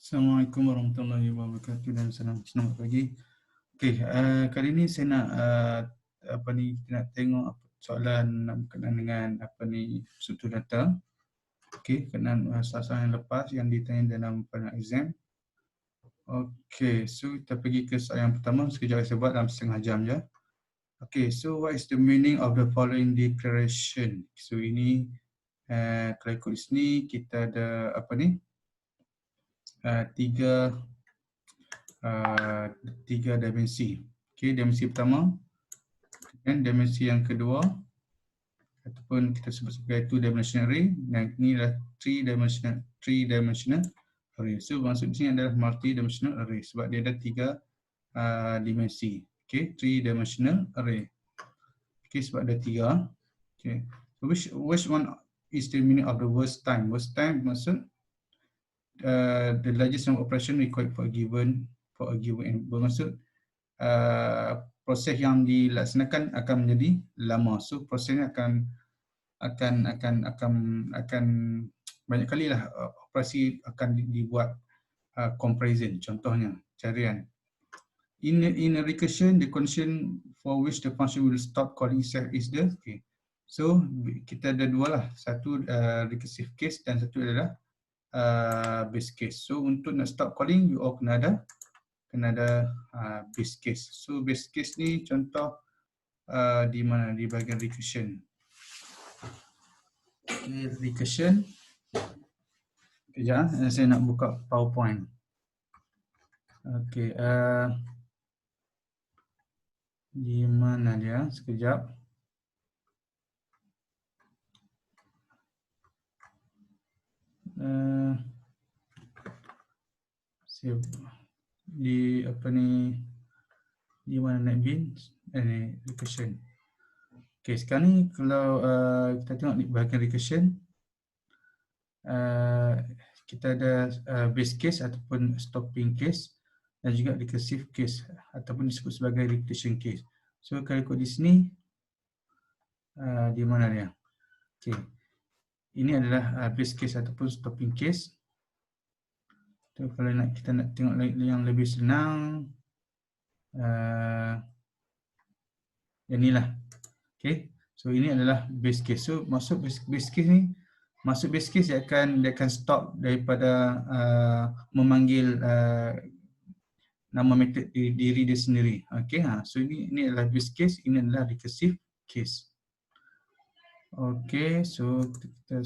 Assalamualaikum warahmatullahi wabarakatuh dan selamat pagi. Okey, kali ini saya nak kita nak tengok soalan berkenaan dengan struktur data. Okey, berkenaan soalan yang lepas yang ditanya dalam panel exam. Okey, so kita pergi ke soalan yang pertama. Sekejap saya buat dalam setengah jam je. Okey, so what is the meaning of the following declaration? So ini kalau ikut di sini kita ada tiga dimensi. Okey, dimensi pertama dan dimensi yang kedua ataupun kita sebut sebagai two-dimensional array, dan ini adalah three-dimensional array. So maksud di sini adalah multi-dimensional array sebab dia ada tiga dimensi. Okey, three-dimensional array. Okey, sebab ada tiga. Okey, so which one is the meaning of the worst time? Worst time maksud the largest number of operation required for a given bermaksud proses yang dilaksanakan akan menjadi lama. So prosesnya akan banyak kali lah operasi akan dibuat comparison. Contohnya carian. In a recursion, the condition for which the function will stop calling itself is the So kita ada dua lah, satu recursive case dan satu adalah base case. So untuk nak stop calling, you all kena ada base case. So base case ni contoh di mana? Di bahagian recursion. Okay, recursion. Kejap, saya nak buka PowerPoint. Okay, di mana dia? Sekejap. Di di mana nak bin? Recursion. Okay, sekarang ni kalau kita tengok di bahagian recursion, kita ada base case ataupun stopping case dan juga recursive case ataupun disebut sebagai repetition case. So kalau ikut di sini, di mana dia? Okay. Ini adalah base case ataupun stopping case. So, kalau kita nak tengok yang lebih senang, yang inilah. Okay. So ini adalah base case. So masuk base case ni, base case dia akan stop daripada memanggil nama metode diri dia sendiri. Okay. So ini adalah base case, ini adalah recursive case. Okay, so kita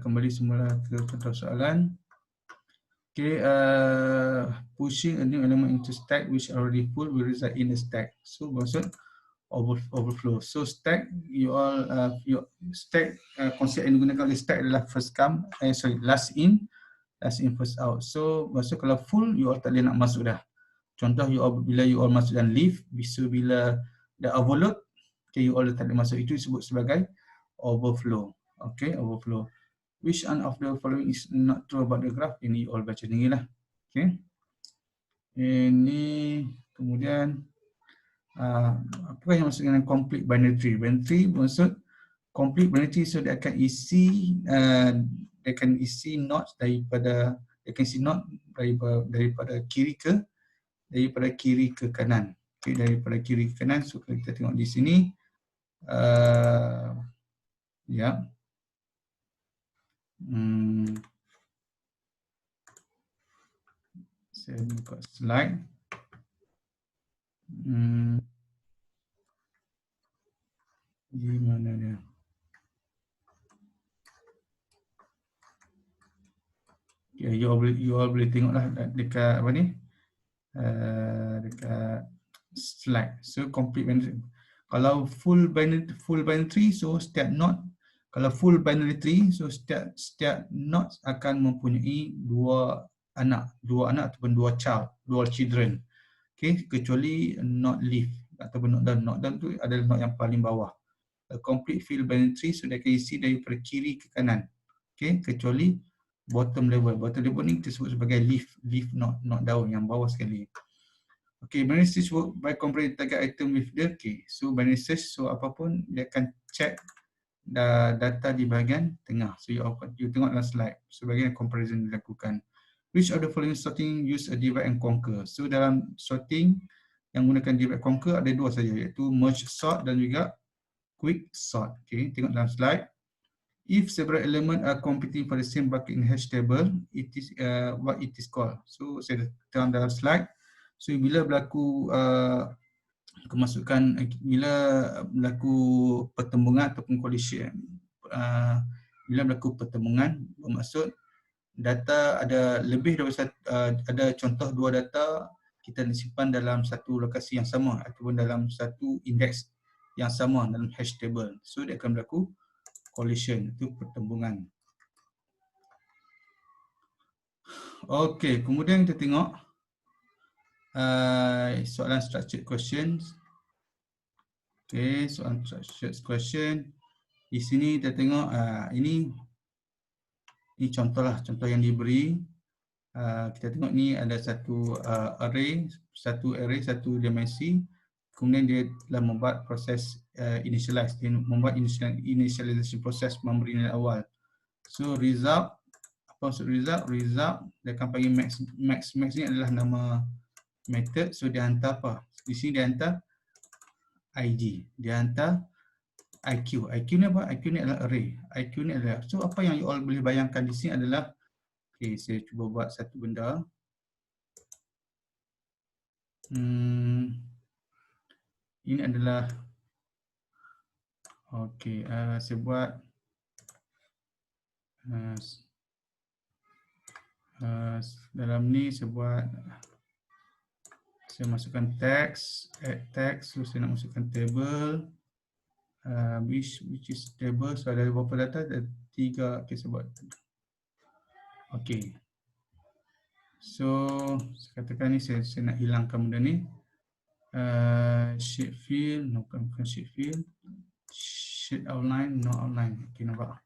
kembali semula ke contoh soalan. Okay, pushing a new element into stack which already full will result in a stack. So maksud overflow. So stack, your stack konsep yang digunakan oleh stack adalah last in first out. So maksud kalau full, you all tak boleh nak masuk dah. Contoh bila you all masuk dan leave, bila dah overload, okay, you all tak boleh masuk. Itu disebut sebagai overflow. Okay, overflow. Which one of the following is not true about the graph? Ini all baca sendiri lah. Okay. Ini kemudian apa yang maksud dengan complete binary tree? Binary tree maksud complete binary tree, so dia akan isi nodes daripada kiri ke kanan. Okay, daripada kiri ke kanan. So kalau kita tengok di sini, ya. Saya buka slide. Di mana dia? Ya, you all boleh tengoklah dekat dekat slide. So complete binary. Kalau full binary tree, so setiap node, kalau full binary tree, so setiap node akan mempunyai dua anak ataupun dua children. Okay, kecuali node leaf ataupun node down. Node down tu adalah node yang paling bawah. A complete field binary tree, so dia akan isi daripada kiri ke kanan. Okay, kecuali bottom level. Bottom level ni kita sebut sebagai leaf node daun yang bawah sekali. Okay, binary search work by comparing target item with the key. So binary search, so apapun dia akan check data di bahagian tengah. So you tengok dalam slide, so bahagian comparison dilakukan. Which of the following sorting use a divide and conquer? So dalam sorting yang gunakan divide and conquer ada dua saja, iaitu merge sort dan juga quick sort. Okay, tengok dalam slide. If several elements are competing for the same bucket in hash table, it is what it is called. So saya terang dalam slide. So bila berlaku kemasukan, bila berlaku pertembungan ataupun collision, bila berlaku pertembungan, bermaksud data ada lebih daripada ada contoh dua data kita disimpan dalam satu lokasi yang sama ataupun dalam satu indeks yang sama dalam hash table. So dia akan berlaku collision, itu pertembungan. Okey, kemudian kita tengok soalan structured questions. Okey, soalan structured question. Di sini kita tengok ini contohlah, contoh yang diberi. Kita tengok ni ada satu array, satu dimensi. Kemudian dia telah membuat proses initialize, dia membuat initialization proses memberi nilai awal. So result, apa maksud result? Result dia akan panggil max ni adalah nama method. So dia hantar apa? Di sini dia hantar id, dia hantar IQ. IQ ni apa? IQ ni adalah array. IQ ni adalah, so apa yang you all boleh bayangkan di sini adalah, okay, saya cuba buat satu benda. Ini adalah, okay, saya buat dalam ni saya buat, saya masukkan teks, add text, so saya nak masukkan table, which is table. So ada berapa data? Ada 3. Okay, saya buat. Okay. So saya katakan ni saya nak hilangkan benda ni. Shape fill, no, bukan shape fill. Shape outline, no outline. Okay, nampak.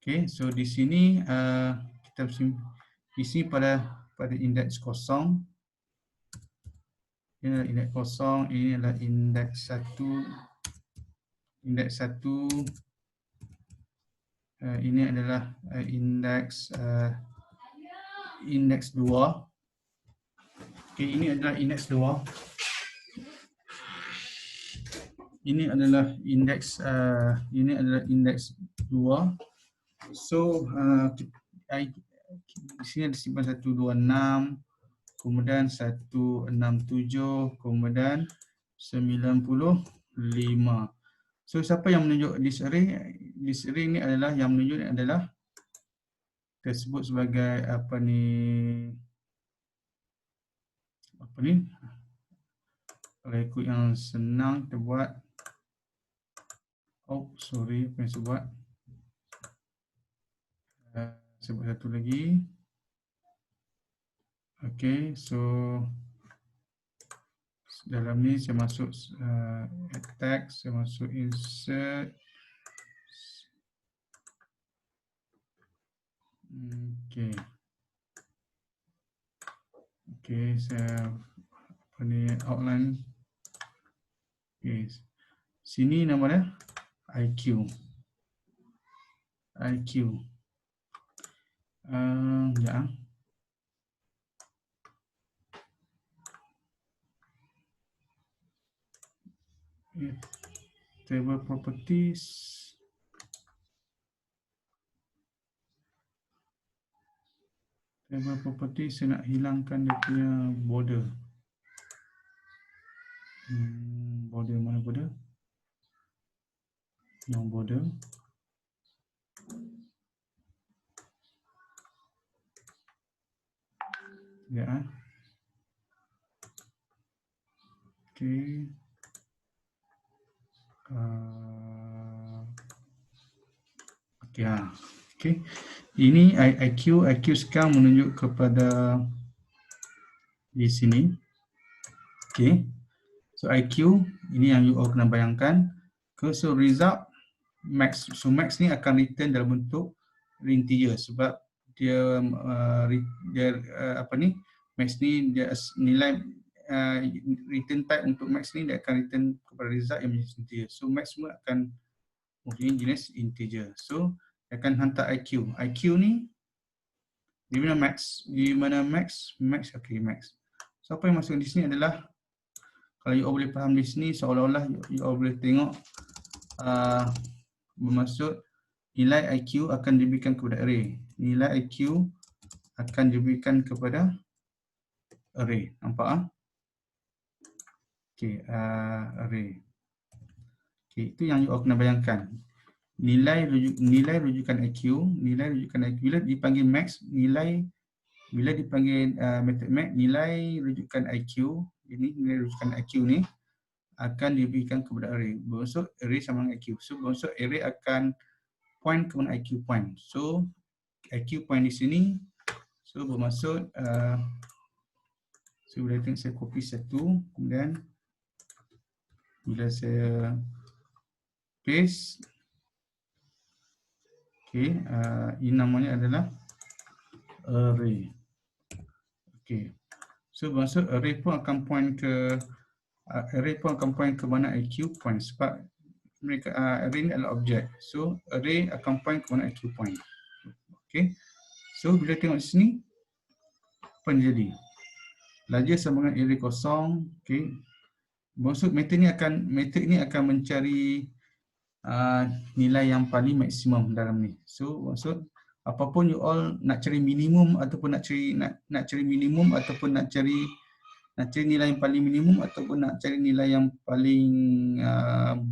Okay, so di sini kita di sini pada indeks kosong. Ini adalah indeks kosong, ini adalah indeks 1. Indeks 1. Ini adalah indeks 2. Okay, ini adalah indeks 2. Ini adalah indeks 2. So di sini ada simpan 126, kemudian 167, kemudian 95. So siapa yang menunjuk this array? This array ni adalah yang menunjuk adalah kita sebut sebagai apa ni? Kalau ikut yang senang kita buat. Oh, sorry, apa yang saya buat? Saya buat satu lagi. Okay, so dalam ni saya masuk add text, saya masuk insert. Okay. Okay, saya apa ni outline. Okay. Sini nama dia IQ. Ya. Table properties. Table properties saya nak hilangkan dia punya border. Border mana border? Yang border. Ya. Okay. Okay. Okay. Ini IQ sekarang menunjuk kepada di sini. Okay. So IQ ini yang you all kena bayangkan. So result max. So max ni akan return dalam bentuk integer sebab dia apa ni, max ni dia nilai return type untuk max ni dia akan return kepada result yang menjadi integer. So max semua akan mempunyai jenis integer. So dia akan hantar IQ. IQ ni Di mana max? Di mana max? Max, okey, max. So apa yang masuk di sini adalah, kalau you all boleh faham di sini, seolah-olah you all boleh tengok bermaksud nilai IQ akan diberikan kepada array. Nilai IQ akan diberikan kepada array. Nampak ah? Okey, array. Okey, itu yang you all kena bayangkan. Nilai rujukan IQ, bila dipanggil max, bila dipanggil method max, nilai rujukan IQ, ini nilai rujukan IQ ni akan diberikan kepada array. Bermaksud array sama dengan IQ. So bermaksud array akan point kepada IQ point. So IQ point di sini, so bermaksud so bila saya copy satu, kemudian bila saya paste, okey, ini namanya adalah array. Okey. So bermaksud array pun akan point ke mana IQ point, sebab mereka array ni adalah objek. So array akan point ke mana IQ point. Okey. So bila tengok di sini, apa yang jadi? Largest sama dengan array kosong. Okey. Maksud method ini akan mencari nilai yang paling maksimum dalam ni. So maksud apapun you all nak cari minimum ataupun nak cari minimum ataupun nak cari nilai yang paling minimum ataupun nak cari nilai yang paling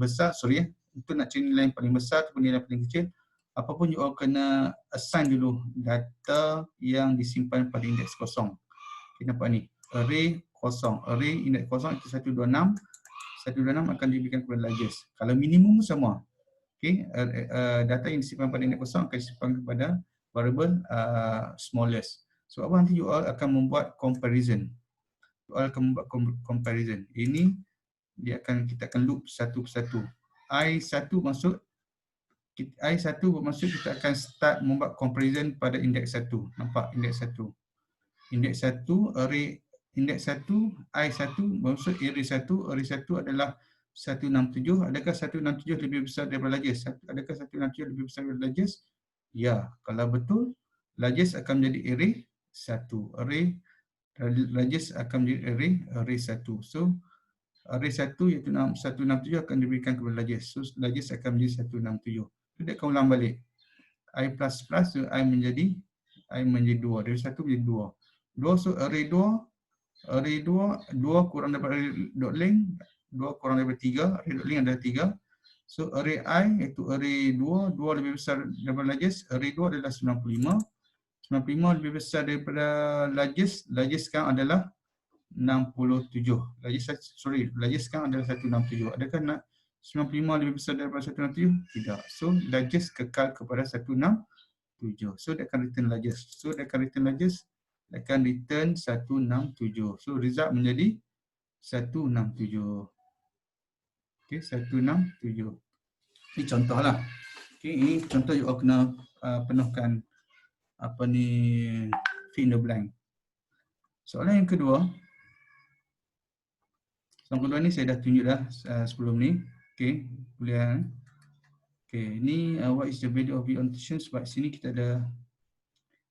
besar, untuk nak cari nilai yang paling besar ataupun nilai yang paling kecil, apapun you all kena assign dulu data yang disimpan pada indeks kosong. Okay, nampak ni, array kosong, array indeks kosong itu 126. 126 akan diberikan kepada largest. Kalau minimum sama. Okay, data yang disimpan pada indeks kosong akan disimpan kepada variable smallest. So apa nanti you all akan membuat comparison. You all akan membuat comparison. Ini kita akan loop satu persatu. I1 bermaksud kita akan start membuat comparison pada indeks 1. Nampak indeks 1. Indeks 1 array indeks 1 I1 bermaksud array 1 adalah 167. Adakah 167 lebih besar daripada largest? Adakah 167 lebih besar daripada largest? Ya, kalau betul, largest akan menjadi array 1. Largest akan menjadi array 1. So array 1 iaitu 167 akan diberikan kepada largest. So largest akan menjadi 167. Kita akan ulang balik. I plus plus, so I menjadi 2. Dari 1 menjadi 2. 2, so array 2 kurang daripada array dot length, 2 kurang daripada 3, array dot length adalah 3. So array I iaitu array 2 lebih besar daripada largest, array 2 adalah 95. 95 lebih besar daripada largest sekarang adalah 67. Largest sekarang adalah 167. Adakah 95 lebih besar daripada 167? Tidak. So largest kekal kepada 167. So dia akan return largest. Dia akan return 167. So result menjadi 167. Okey, 167. Ini contohlah. Okey, ini contoh you all kena penuhkan fill in the blank. Soalan yang kedua. Soalan kedua ni saya dah tunjuk dah sebelum ni. Okey, boleh. Okey, ni what is the value of the annotation? Sebab sini kita ada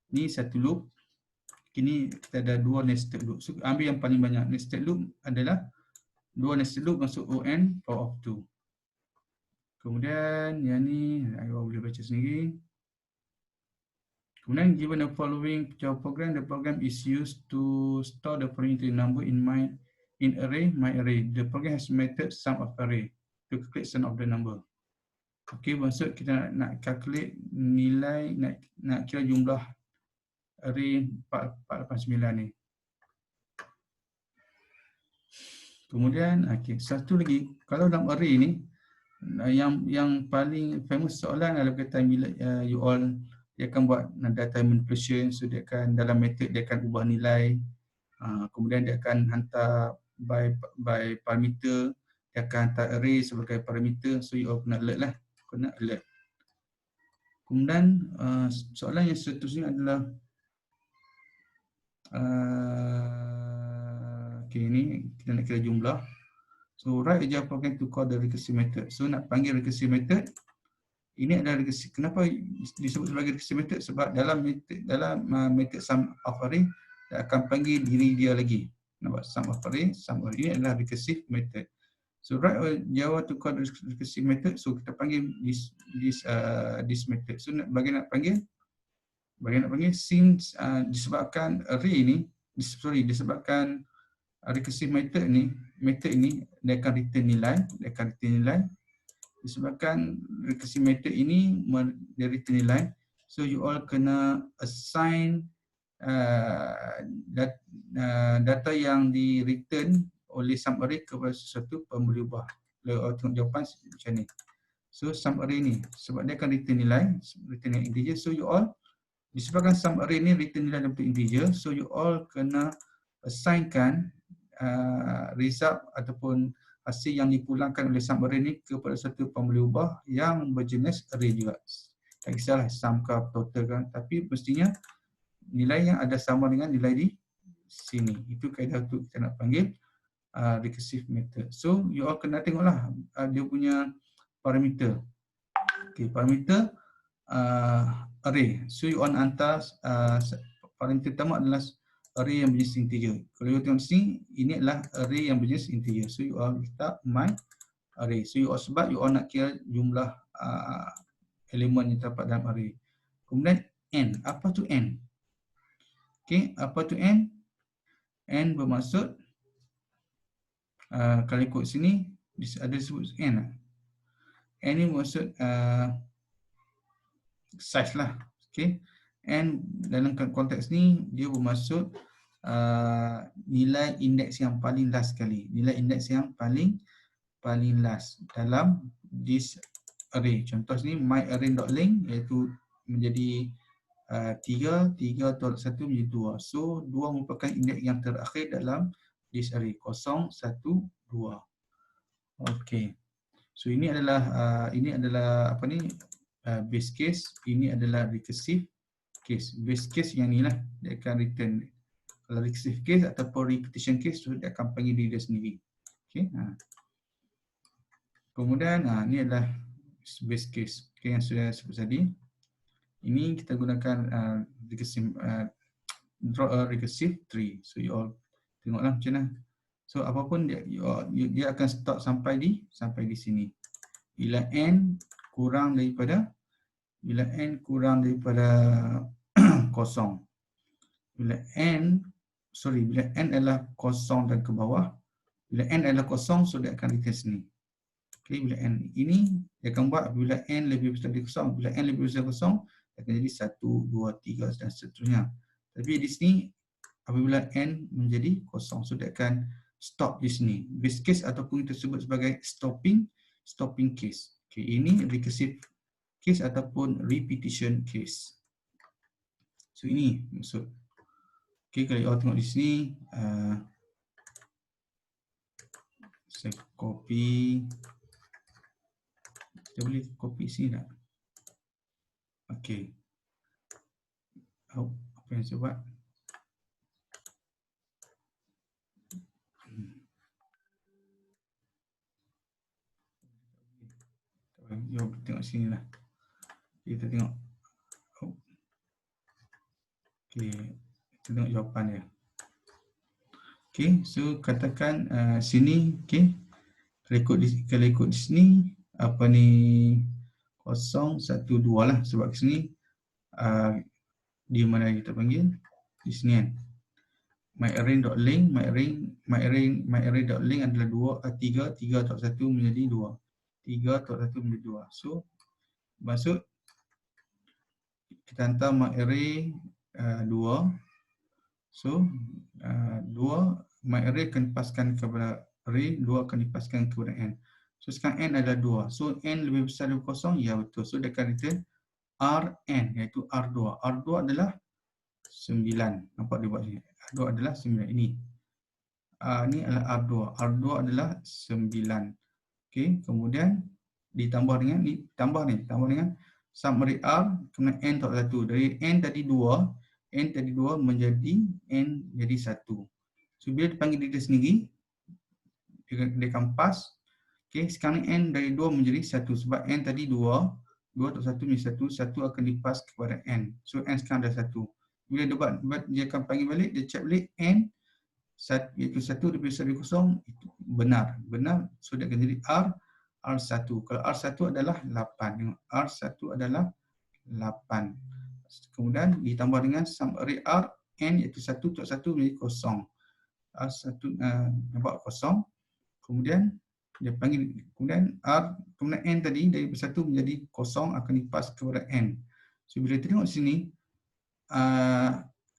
ni satu loop. Kini kita ada 2 nested loop. So ambil yang paling banyak. Nested loop adalah 2 nested loop masuk on power of 2. Kemudian yang ni ayo boleh baca sendiri. Kemudian given the following Java program, the program is used to store the following number in array, my array. The program has method sum of array to calculate sum of the number. Okey, maksud kita nak calculate nilai, nak kira jumlah array 489 ni. Kemudian satu lagi, kalau dalam array ni yang paling famous soalan adalah berkaitan bila you all dia akan buat data manipulation. So dia akan dalam method dia akan ubah nilai, kemudian dia akan hantar by parameter, dia akan hantar array sebagai parameter. So you all kena alert. Kemudian soalan yang seterusnya adalah ini kita nak kira jumlah. So write a Java program to call the recursive method. So nak panggil recursive method, Ini adalah recursive. Kenapa disebut sebagai recursive method? Sebab dalam method sum of array dia akan panggil diri dia lagi. Nampak sum of array ini adalah recursive method. So write Java to call recursive method. So kita panggil this method. So bagaimana nak panggil? Bagaimana nak panggil? Since disebabkan array ini, disebabkan recursive method ini dia akan return nilai, disebabkan recursive method ini dia return nilai. So you all kena assign data yang di return oleh sum array kepada sesuatu pemberi ubah. Kalau tengok jawapan macam ni. So sum array ni sebab dia akan return nilai integer. So you all disebabkan sum array ni return nilai dalam bentuk integer, so you all kena assignkan result ataupun hasil yang dipulangkan oleh sum array ni kepada satu pemberi ubah yang berjenis array juga. Tak kisahlah sum ke total kan, tapi mestinya nilai yang ada sama dengan nilai di sini. Itu kaedah untuk kita nak panggil recursive method. So you all kena tengoklah dia punya parameter. Okay, parameter array. So you all hantar parameter pertama adalah array yang berjenis integer. Kalau you tengok sini, ini adalah array yang berjenis integer. So you all letak my array. So you all sebab you all nak kira jumlah elemen yang terdapat dalam array. Kemudian n. Apa tu n? Okay, apa tu n? N bermaksud kalau ikut sini ada disebut n. N ni maksud size lah. Okay. And dalam konteks ni dia bermaksud nilai indeks yang paling last sekali. Nilai indeks yang paling last dalam this array. Contoh sini my array.length iaitu menjadi 3 tolak 1 menjadi 2. So 2 merupakan indeks yang terakhir dalam this array 0, 1, 2. Okey. So ini adalah apa ni base case, ini adalah recursive case. Base case yang ni lah dia akan return. Kalau recursive case ataupun repetition case, so dia akan panggil diri dia sendiri. Okey. Kemudian ni adalah base case. Okay, yang sudah sebut tadi. Ini kita gunakan recursive draw a recursive tree. So you all tengoklah macam mana. So apapun dia akan stop sampai di sini. Bila n kurang daripada 0. Bila n adalah 0 dan ke bawah. Bila n adalah 0, so dia akan return sini. Okay, bila n ini dia akan buat bila n lebih besar dari 0. Bila n lebih besar dari 0, dia akan jadi 1, 2, 3 dan seterusnya. Tapi di sini apabila n menjadi 0, so dia akan stop di sini. Base case ataupun kita sebut sebagai stopping case. Okay, ini recursive case ataupun repetition case. So ini maksud. Okay, kalau awak tengok di sini, saya copy. Kita boleh copy sini tak? Okay. Apa yang saya buat? Jom tengok sini lah. Kita tengok. Okay, kita tengok jawapan dia. Okay, so katakan sini, okay. Kalau ikut di sini, apa ni 0, 1, 2 lah. Sebab sini di mana kita panggil? Di sini kan. myArray.length, myArray.length adalah 3 tolak 1 menjadi 2. 3 tolak 1 menjadi 2. So, maksud kita hantar myArray 2. So, 2 myArray akan dipaskan kepada array, 2 akan dipaskan kepada n. So, sekarang n adalah 2. So, n lebih besar dari 0? Ya, betul. So, dia akan return Rn, iaitu R2. R2 adalah 9. Nampak dia buat sini. R2 adalah 9. Ini adalah R2. R2 adalah 9. Okey, kemudian ditambah dengan tambah dengan sum array R kemudian n tolak 1. Dari n tadi 2 menjadi n jadi 1. So bila dipanggil diri sendiri, dia akan pas. Okey, sekarang n dari 2 menjadi 1 sebab n tadi 2 2.1 menjadi 1, 1 akan dipas kepada N. So N sekarang dah 1. Bila dia buat, dia akan panggil balik, dia check balik N, iaitu 1 daripada 1 kosong, itu benar. Benar, so dia akan jadi R1. Kalau R1 adalah 8. Tengok, R1 adalah 8. Kemudian ditambah dengan sum array R, N iaitu 1.1 menjadi kosong. R1 nampak kosong. Kemudian dia panggil, kemudian N tadi dari 1 menjadi kosong akan dipas kepada N. So bila kita tengok sini,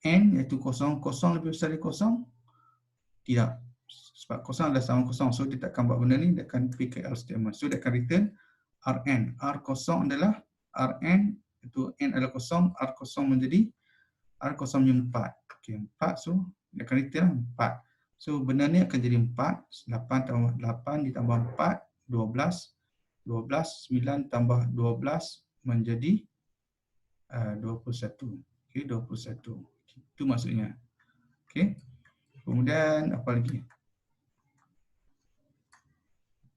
N iaitu kosong, kosong lebih besar dari kosong? Tidak. Sebab kosong adalah sama kosong. So dia takkan buat benda ni, dia akan pakai else statement. So dia akan return Rn. R kosong adalah Rn, itu N adalah kosong, R kosong menjadi R kosong menjadi 4. Okey, 4, so dia akan return 4. So benda ni akan jadi 4, 8 tambah 8 ditambah 4, 12, 9 tambah 12 menjadi 21. Okey, 21. Itu maksudnya. Okey. Kemudian apa lagi?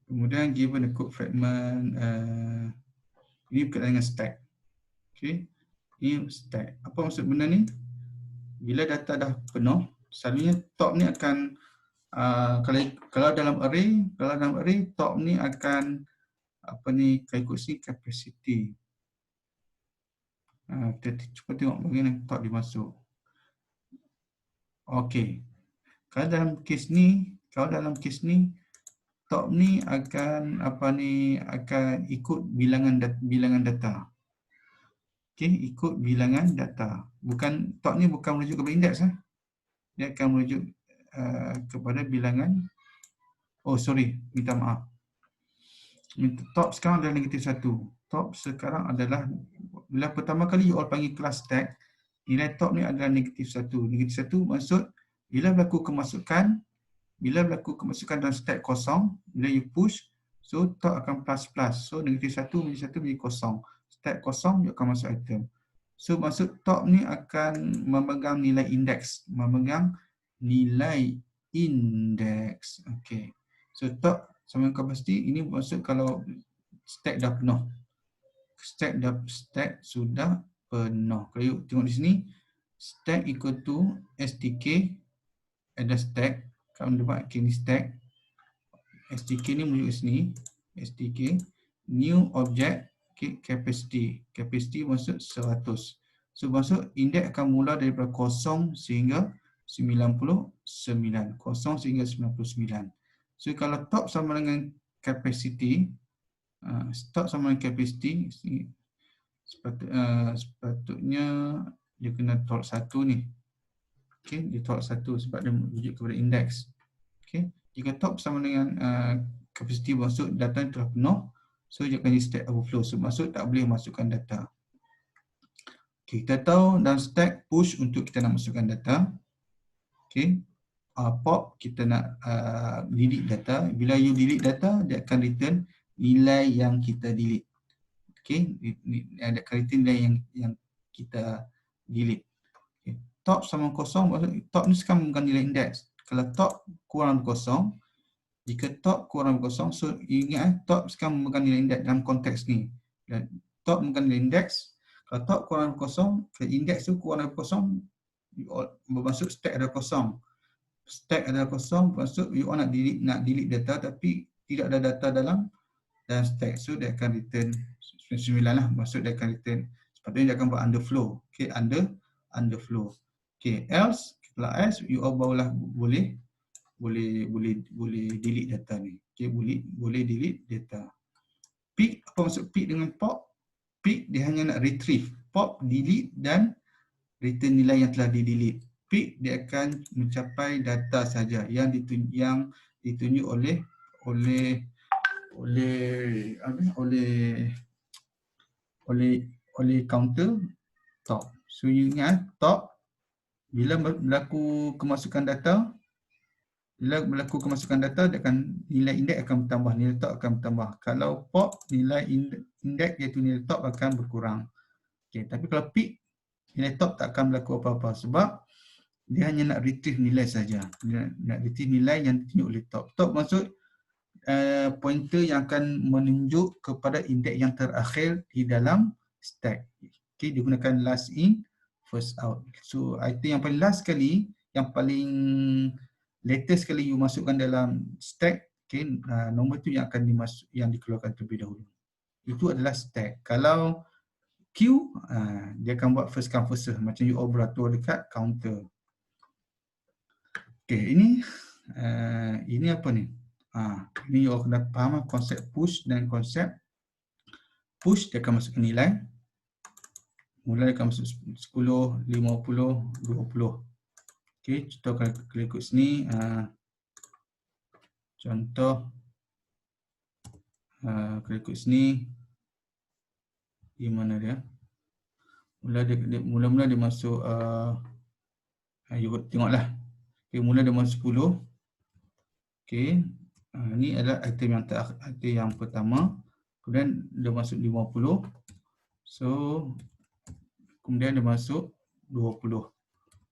Kemudian given a code fragment, ini berkaitan dengan stack. Okey. Ini stack. Apa maksud benda ni? Bila data dah penuh, selalunya top ni akan kalau dalam array, top ni akan apa ni, ikut si capacity. Kita cuba tengok bagaimana top dimasuk. Okey. Kalau dalam kes ni, top ni akan apa ni, akan ikut bilangan data. Okey, ikut bilangan data. Bukan, top ni bukan merujuk kepada indeks Dia akan merujuk kepada bilangan. Oh sorry, minta maaf. Top sekarang adalah negatif 1. Top sekarang adalah, bila pertama kali you all panggil kelas stack, nilai top ni adalah negatif 1. Negatif 1 maksud bila berlaku kemasukan dalam stack kosong, bila you push, so top akan plus plus. So negatif 1 menjadi 1 menjadi kosong. Stack kosong, you akan masuk item. So maksud top ni akan memegang nilai indeks. Okey. So top sama dengan capacity, ini maksud kalau stack dah penuh. Stack sudah penuh. Kalau you tengok di sini, stack equal to stk ada stack. Kalau dapat ini stack, stk ni menuju ke sini, stk new object, okay, capacity maksud 100. So maksud indeks akan mula daripada 0 sehingga 99. 0 sehingga 99. So kalau top sama dengan capacity, sepatutnya dia kena tolak 1 ni. Okey, dia tolak 1 sebab dia merujuk kepada indeks. Okey, jika top sama dengan capacity maksud data telah penuh, so dia akan jadi stack overflow. So maksud tak boleh masukkan data. Okey, kita tahu dalam stack push untuk kita nak masukkan data. Okey, pop kita nak delete data. Bila you delete data, dia akan return nilai yang kita delete. Okey, ada return nilai yang kita delete. Okay. Top sama kosong, maksud top ni sekarang bukan nilai indeks. Kalau top kurang kosong, jika top kurang kosong, so ingat top sekarang memegang nilai indeks dalam konteks ni. Dan top memegang nilai indeks. Kalau top kurang kosong, ke indeks tu kurang kosong, bermaksud stack ada kosong. Stack adalah kosong, bermaksud you all nak delete data tapi tidak ada data dalam stack. So dia akan return 9 lah, maksud dia akan return. Sepatutnya dia akan buat underflow. Okay, underflow. Okay, else, kalau else you all barulah boleh delete data ni. Okay, boleh delete data. Pick, apa maksud pick dengan pop? Pick dia hanya nak retrieve. Pop delete dan return nilai yang telah di-delete. Pick dia akan mencapai data saja yang ditunjuk oleh counter top. So you ingat top bila berlaku kemasukan data, dia akan nilai indeks akan bertambah, nilai top akan bertambah. Kalau pop, nilai indeks iaitu nilai top akan berkurang. Okay, tapi kalau pick, nilai top tak akan berlaku apa-apa sebab dia hanya nak retrieve nilai saja. Dia nak retrieve nilai yang ditunjuk oleh top. Top maksud pointer yang akan menunjuk kepada indeks yang terakhir di dalam stack. Okay, digunakan last in, first out. So item yang paling last sekali, yang paling latest sekali you masukkan dalam stack, okay, nombor tu yang akan yang dikeluarkan terlebih dahulu. Itu adalah stack. Kalau queue, dia akan buat first come first serve, macam you beratur dekat counter. Okay, ini apa ni? Ini you kena faham konsep push dan konsep push. Dia akan masukkan nilai. Mula dia akan masuk 10, 50, 20. Okay, contoh kalau ikut sini. Contoh kalau ikut sini, di mana dia? Mula-mula dia masuk, you tengoklah. Okay, mula dia masuk 10. Okay, ini adalah item yang pertama. Kemudian dia masuk 50. So, kemudian dia masuk 20.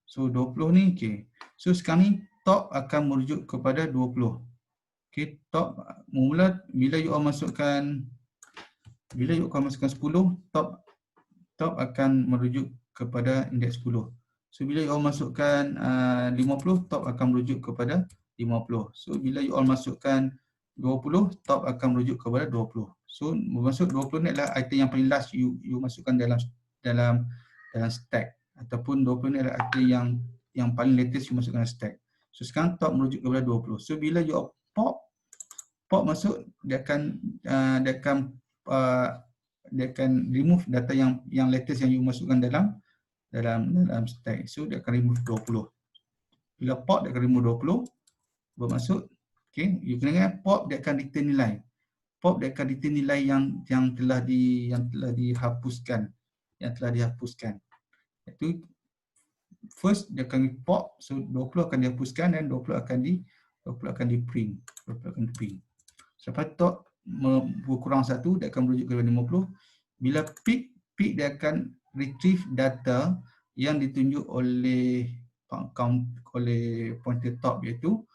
So, 20 ni, okay. So, sekarang ni top akan merujuk kepada 20. Okay, top mula bila you masukkan 10, top akan merujuk kepada indeks 10. So, bila you masukkan 50, top akan merujuk kepada 50. So, bila you masukkan 20, top akan merujuk kepada 20. So, bermaksud 20 ni adalah item yang paling last you masukkan dalam stack, ataupun 20 ni adalah item yang paling latest you masukkan dalam stack. So, sekarang top merujuk kepada 20. So, bila you pop masuk, dia akan remove data yang latest yang you masukkan dalam stack. So, dia akan remove 20. Bila pop, dia akan remove 20. Bermaksud, okay, you kena ingat pop dia akan return nilai. Pop dia akan return nilai yang telah dihapuskan. Itu first dia akan pop, so 20 akan dihapuskan dan 20 akan di print. Lepas top berkurang 1, dia akan merujuk ke 50. Bila peak dia akan retrieve data yang ditunjuk oleh pointer top, iaitu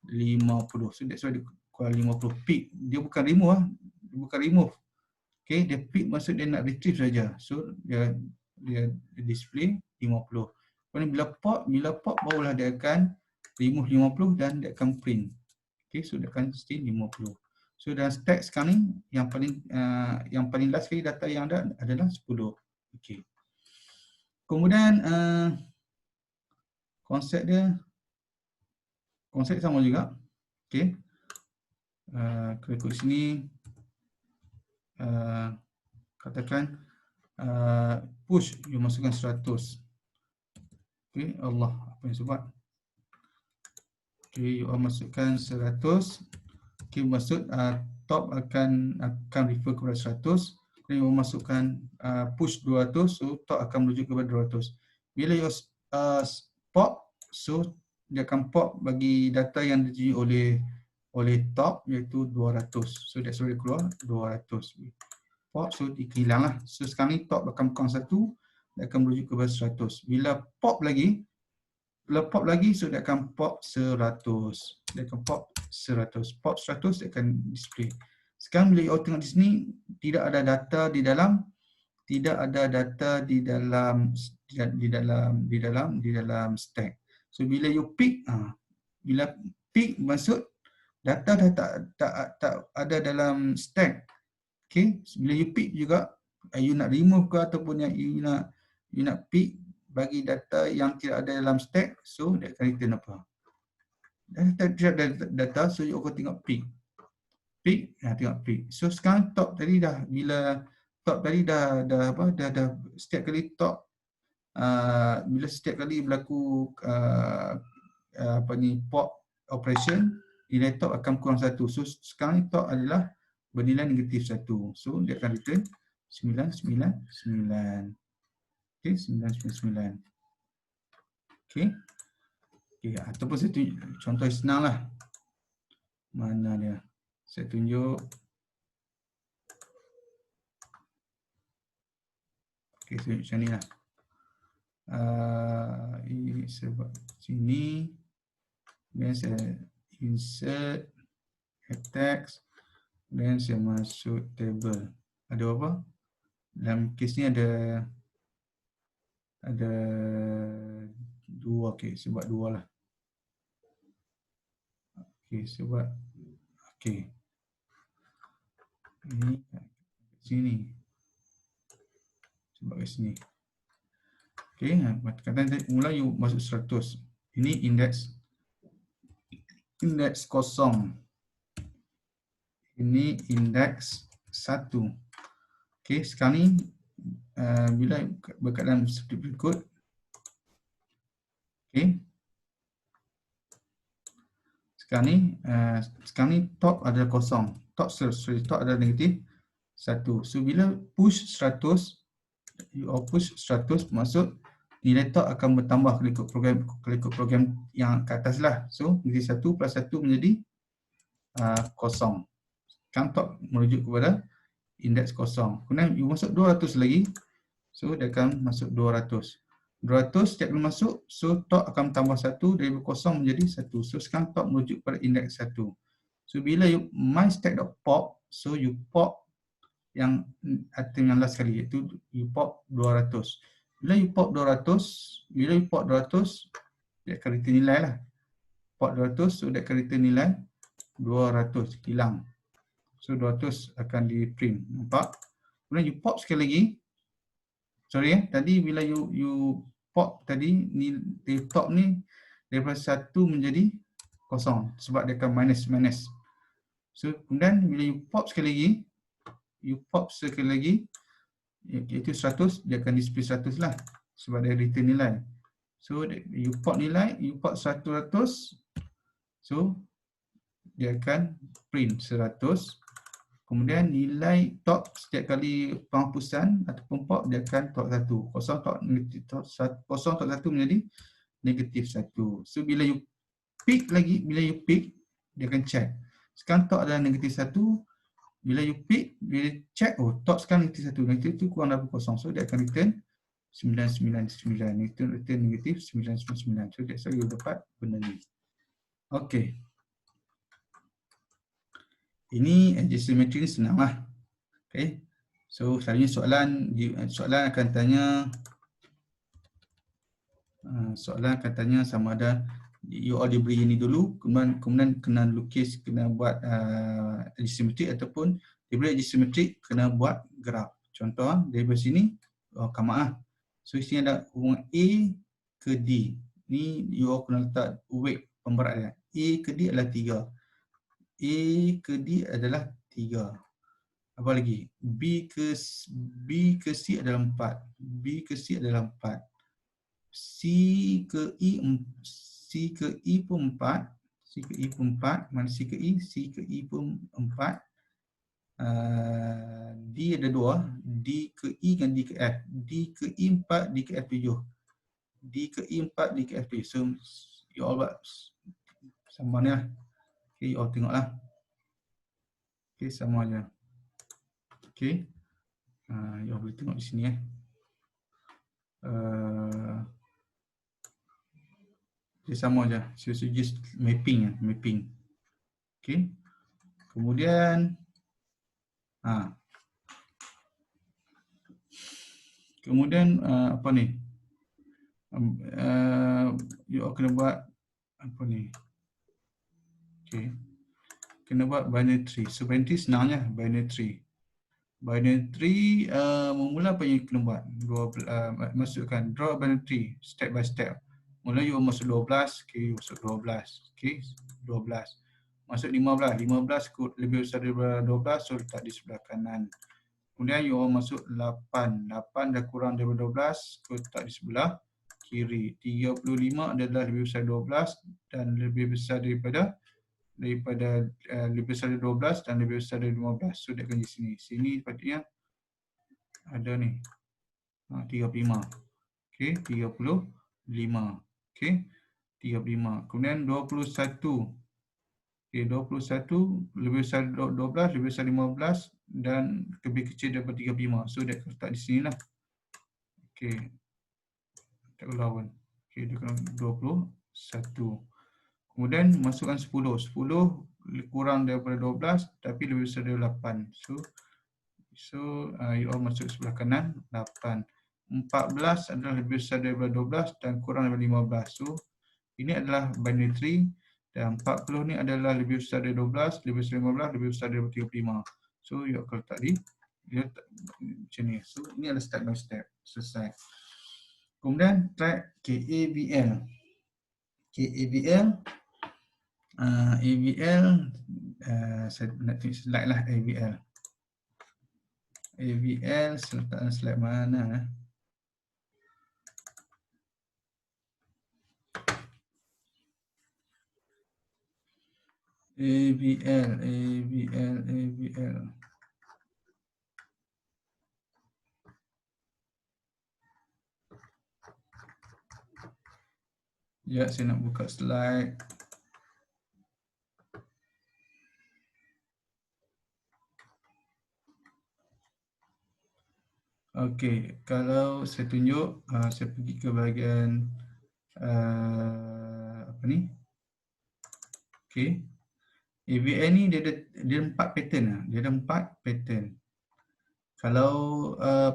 50. So that's why dia kurang 50. Peak dia bukan remove. Okay, dia peak maksud dia nak retrieve saja. So dia display 50. Kemudian bila pop barulah dia akan remove 50 dan dia akan print. Okay, so dia akan still 50. So dalam stack sekarang ni yang paling last sekali data yang ada adalah 10. Okay. Kemudian konsep sama juga. Okay. Kalau ikut sini katakan push you masukkan 100. Okay, Allah apa yang sebut? Okay, you masukkan 100. Okay, maksud top akan refer kepada 100. Dan you masukkan push 200, so top akan merujuk kepada 200. Bila you pop, so dia akan pop bagi data yang ditunjuk oleh top, iaitu 200. So that's why dia keluar 200. Pop, so hilanglah. So sekarang ni top akan kurang 1, dia akan merujuk kepada 100. Bila pop lagi, so dia akan pop 100. Dia akan pop 100. Pop 100, dia akan display. Sekarang bila you tengok di sini, tidak ada data di dalam stack. So bila you pick, maksud data dah tak ada dalam stack. Okay, bila you pick juga, you nak remove ke ataupun yang you nak pick bagi data yang tidak ada dalam stack, so dia akan return apa? Tidak ada data, so you akan tengok pick. Tengok pick. So sekarang top tadi dah setiap kali top bila setiap kali berlaku pop operation, nilai top akan kurang 1. So sekarang top adalah bernilai negatif 1. So dia akan return 999. Okay, 999. Okay. Okay, ataupun saya tunjuk contoh senang lah. Mana dia? Saya tunjuk. Okay, saya tunjuk macam ni lah. Ini sebab sini. Kemudian saya insert. add text, dan saya masuk table. Ada apa? Dalam kes ni ada dua, okey, sebab dua lah. Okey, sebab okey. Ini kat sini. Sebab kat sini. Okey, katakan mula you masuk 100. Ini indeks kosong. Ini indeks 1. Okey, sekarang ni bila berkeadaan seperti berikut. Okey. Sekarang ni top adalah kosong. Top adalah negatif 1. So bila push 100, maksud nilai top akan bertambah ikut program yang ke atas lah. So negatif 1 plus 1 menjadi kosong. Sekarang top merujuk kepada indeks kosong. Kemudian you masuk 200 lagi. So dia akan masuk 200. 200 setiap kali masuk, so top akan tambah 1 dari kosong menjadi 1. So sekarang top merujuk pada indeks 1. So bila you myStack.pop, so you pop yang item yang last kali, iaitu you pop 200. Bila you pop 200, dia akan return nilai lah. Pop 200, so dia akan return nilai 200, hilang. So 200 akan di print, nampak? Kemudian you pop sekali lagi. Sorry tadi bila you pop tadi ni di top ni daripada 1 menjadi kosong sebab dia akan minus. So kemudian bila you pop sekali lagi, iaitu 100, dia akan display 100 lah sebab dia return nilai. So you pop 100, so dia akan print 100. Kemudian nilai top setiap kali penghapusan ataupun pop dia akan top 1. Kosong top 1 menjadi negatif 1. So bila you pick, dia akan check. Sekarang top adalah negatif 1. Bila you pick, bila check, top sekarang negatif 1. Negatif 1 kurang dari kosong. So dia akan return 999. Return negatif 999. So that's how you dapat benda ni. Okay. Ini adjacent matrix ni senang lah. Okay. So selalunya soalan akan tanya sama ada you all diberi ini dulu, kemudian kena lukis, kena buat adjacent matrix, ataupun diberi adjacent matrix kena buat graf. Contoh dari sini kamak. So sini ada hubungan A ke D. Ni you all kena letak weight pemberat dia. A ke D adalah 3. A ke D adalah 3. Apa lagi? B ke C adalah 4. B ke C adalah 4. C ke I pun 4. C ke I pun 4. Mana C ke I? C ke I pun 4. D ada 2. D ke I dan D ke F. D ke I 4, D ke F 7. D ke I 4, D ke F 7. So you all buat sama ni lah. Okay, you all tengoklah. Okay, sama aja. Okay. You boleh tengok di sini . Dia sama aja. So just mapping . Okay. Kemudian apa ni? You all kena buat apa ni? Okay. Kena buat binary tree. So binary tree senangnya binary tree. Binary tree memula apa yang kena buat? Masukkan draw binary tree step by step. Mula you masuk 12, okay, masuk 12. Okay, 12. Masuk 15 lebih besar daripada 12, so letak di sebelah kanan. Kemudian you masuk 8 dah kurang daripada 12, so letak di sebelah kiri. 35 adalah lebih besar 12 dan lebih besar daripada lebih besar dari 12 dan lebih besar dari 15. So dia akan di sini. Sini sepatutnya ada ni. 35. Okey, 35. Okey, 35. Kemudian 21. Okey, 21 lebih besar 12, lebih besar 15 dan lebih kecil daripada 35. So dia akan letak di sini lah. Okey. Tak lawan. Okey, dia akan 21. Kemudian masukkan 10. 10 kurang daripada 12 tapi lebih besar dari 8. So you all masuk sebelah kanan 8. 14 adalah lebih besar daripada 12 dan kurang daripada 15. So ini adalah binary tree dan 40 ni adalah lebih besar dari 12, lebih besar dari 15, lebih besar daripada 35. So you akan letak di dia macam ni. So ini adalah step by step. Selesai. Kemudian track KAVL. KAVL AVL saya nak tunjuk slide lah AVL. AVL serta slide mana? AVL. Ya, saya nak buka slide. Okey, kalau saya tunjuk, saya pergi ke bahagian apa ni? Okey. AVL ni dia ada 4 pattern lah. Dia ada 4 pattern. Kalau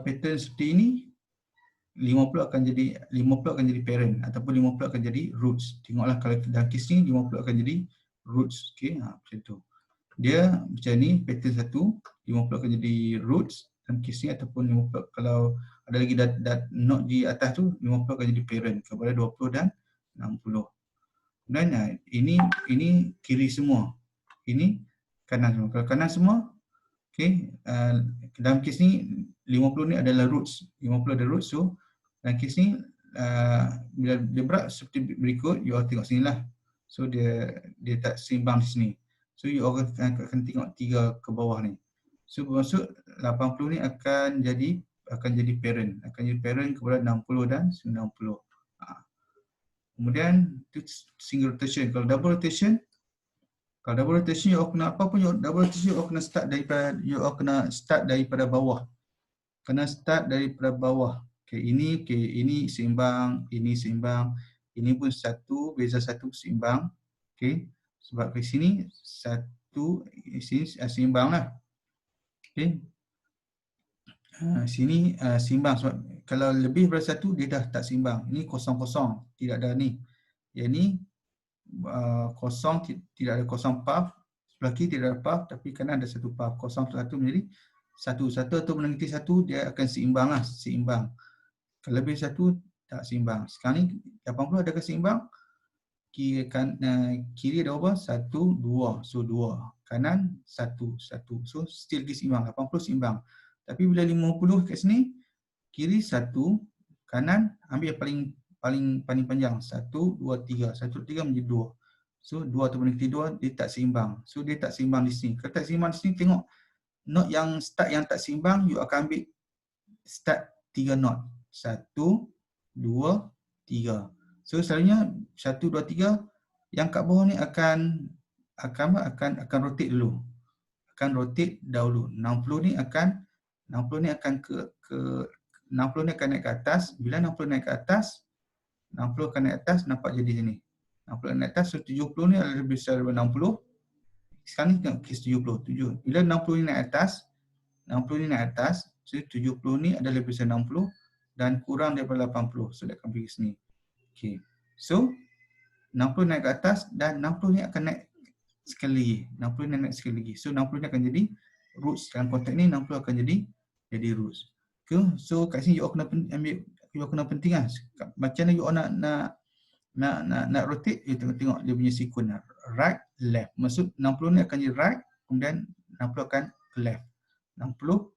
pattern seperti ini 50 akan jadi parent ataupun 50 akan jadi roots. Tengoklah kalau dalam kes ni 50 akan jadi roots. Okey, macam tu. Dia macam ni pattern 1, 50 akan jadi roots dalam kes ni ataupun 50 kalau ada lagi node di atas tu 50 akan jadi parent kepada 20 dan 60. Dan ini kiri semua. Ini kanan semua. Kalau kanan semua, okey, dalam kes ni 50 ni adalah roots. 50 adalah roots. So dalam kes ni bila dia berat seperti berikut, you all tengok sini lah. So dia tak seimbang di sini. So you all akan tengok 3 ke bawah ni. So bermaksud 80 ni akan jadi parent. Akan jadi parent kepada 60 dan 90. Kemudian itu single rotation. Kalau double rotation you all kena apa pun double rotation you all kena start daripada bawah. Kena start daripada bawah. Ini seimbang, ini seimbang. Ini pun satu, beza satu seimbang. Okey. Sebab ke sini satu, sini seimbang lah. Okey. Sini seimbang sebab kalau lebih daripada satu dia dah tak seimbang. Ini kosong-kosong, tidak ada ni. Yang ni kosong, tidak ada kosong path. Sebelah kiri tidak ada path tapi kanan ada satu path. Kosong satu menjadi satu atau negatif satu dia akan seimbang lah, seimbang. Kalau lebih satu tak seimbang. Sekarang ni 80 adakah seimbang? Kiri ada berapa? 1, 2. So 2. Kanan 1, 1. So still lagi seimbang. 80 seimbang. Tapi bila 50 kat sini, kiri 1, kanan ambil yang paling panjang. 1, 2, 3. 1, 3 menjadi 2. So 2 ataupun negatif 2 dia tak seimbang. So dia tak seimbang di sini. Kalau tak seimbang di sini, tengok node yang start yang tak seimbang, you akan ambil start 3 node. 1, 2, 3. So selalunya 1, 2, 3 yang kat bawah ni akan rotate dulu. Akan rotate dahulu. 60 ni akan ke 60 ni akan naik ke atas. Bila 60 naik ke atas, 60 akan naik ke atas, nampak jadi sini. 60 naik ke atas, so 70 ni adalah lebih besar daripada 60. Sekarang ni tengok kes 70. Bila 60 ni naik atas, 60 ni naik atas, so 70 ni adalah lebih besar 60 dan kurang daripada 80. So dia akan pergi sini. Okay. So 60 naik ke atas dan 60 ni akan naik sekali lagi. 60 ni naik sekali lagi. So 60 ni akan jadi roots. Dalam konteks ni 60 akan jadi roots. Okay. So kat sini you all kena ambil, you all kena penting lah. Macam mana you all nak rotate, you tengok dia punya sequence. Right, left. Maksud 60 ni akan jadi right, kemudian 60 akan ke left. 60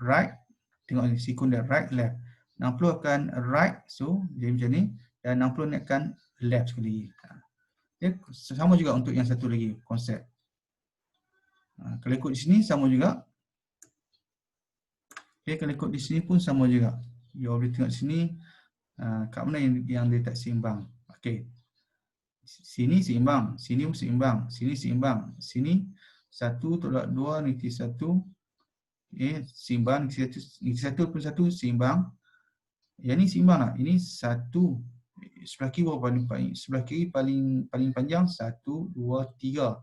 right, tengok ni sequence dia right, left. 60 akan right, so dia macam ni, dan 60 ni akan left sekali. Okay. Sama juga untuk yang satu lagi konsep. Kalau ikut di sini sama juga. Okay, kalau ikut di sini pun sama juga. You boleh tengok di sini kat mana yang dia tak seimbang. Okay. Sini seimbang, sini pun seimbang, sini seimbang. Sini 1 tolak 2 negatif 1. Okay, seimbang, negatif 1 pun 1 seimbang. Yang ni seimbang lah. Ini 1. Sebelah kiri paling panjang 1, 2, 3.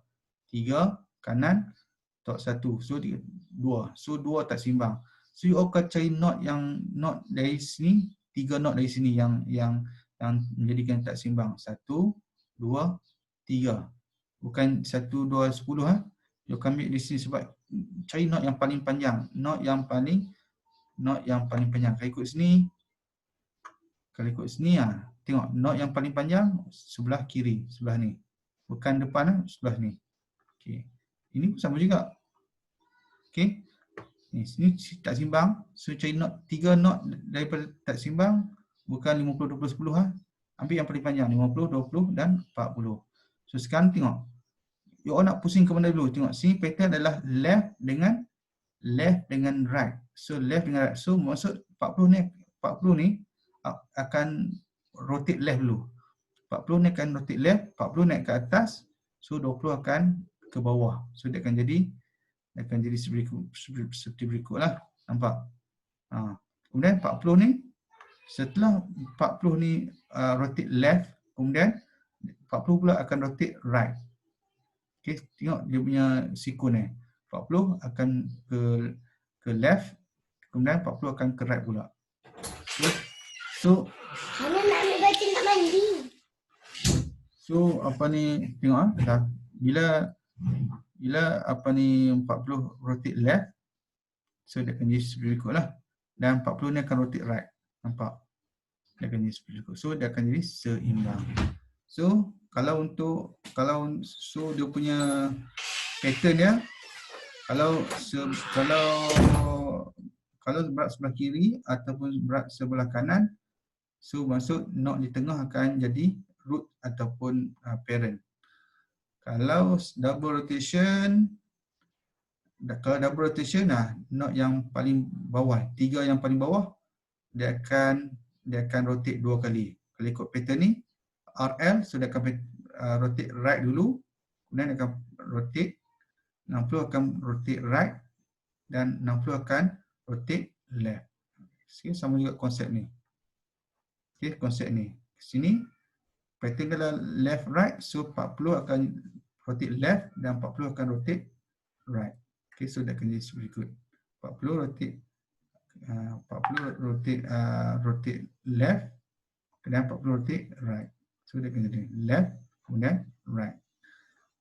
3 kanan, top 1. So 2. So 2 tak seimbang. So you akan cari knot dari sini, 3 knot dari sini yang menjadikan tak seimbang. 1, 2, 3. Bukan 1, 2, 10 ha. You akan ambil di sini sebab cari knot yang paling panjang, knot yang paling panjang. Kalau ikut sini tengok knot yang paling panjang sebelah kiri, sebelah ni. Bukan depan, sebelah ni. Okey. Ini pun sama juga. Okey. Ni sini tak seimbang. So cari knot 3 knot daripada tak seimbang, bukan 50 20 10 Ambil yang paling panjang 50 20 dan 40. So sekarang tengok. You all nak pusing ke mana dulu? Tengok sini pattern adalah left dengan right. So left dengan right. So maksud 40 ni akan rotate left dulu. 40 ni akan rotate left, 40 naik ke atas. So 20 akan ke bawah. So dia akan jadi seperti berikutlah. Nampak? Kemudian 40 ni, setelah 40 ni rotate left, kemudian 40 pula akan rotate right. Okay, tengok dia punya sikun ni. 40 akan ke left, kemudian 40 akan ke right pula. So Mana nak ambil baju nak mandi? So apa ni, tengok bila 40 rotate left, so dia akan jadi seperti berikutlah. Dan 40 ni akan rotate right. Nampak? Dia akan jadi seperti berikut. So dia akan jadi seimbang. So kalau dia punya pattern dia, kalau berat sebelah kiri ataupun berat sebelah kanan, so maksud knot di tengah akan jadi root ataupun parent. Kalau double rotation, knot yang paling bawah, 3 yang paling bawah, dia akan rotate 2 kali. Kalau ikut pattern ni, RL, so dia akan rotate right dulu, kemudian dia akan rotate, 60 akan rotate right, dan 60 akan rotate left. Okay, sama juga konsep ni. Okay, konsep ni. Sini, pattern adalah left right, so 40 akan rotate left dan 40 akan rotate right. Okay, so dia akan jadi seperti berikut. 40 rotate left dan 40 rotate right. So dia akan jadi left kemudian right.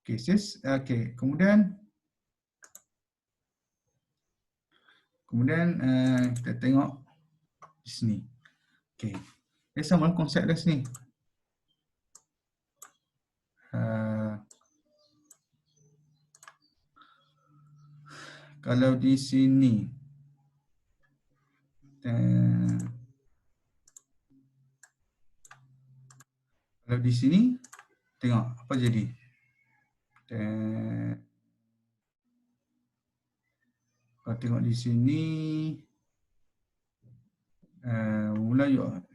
Okay, kemudian kita tengok di sini. Okay, dia sama konsep dari sini. Kalau di sini tengok apa jadi. Kalau tengok di sini,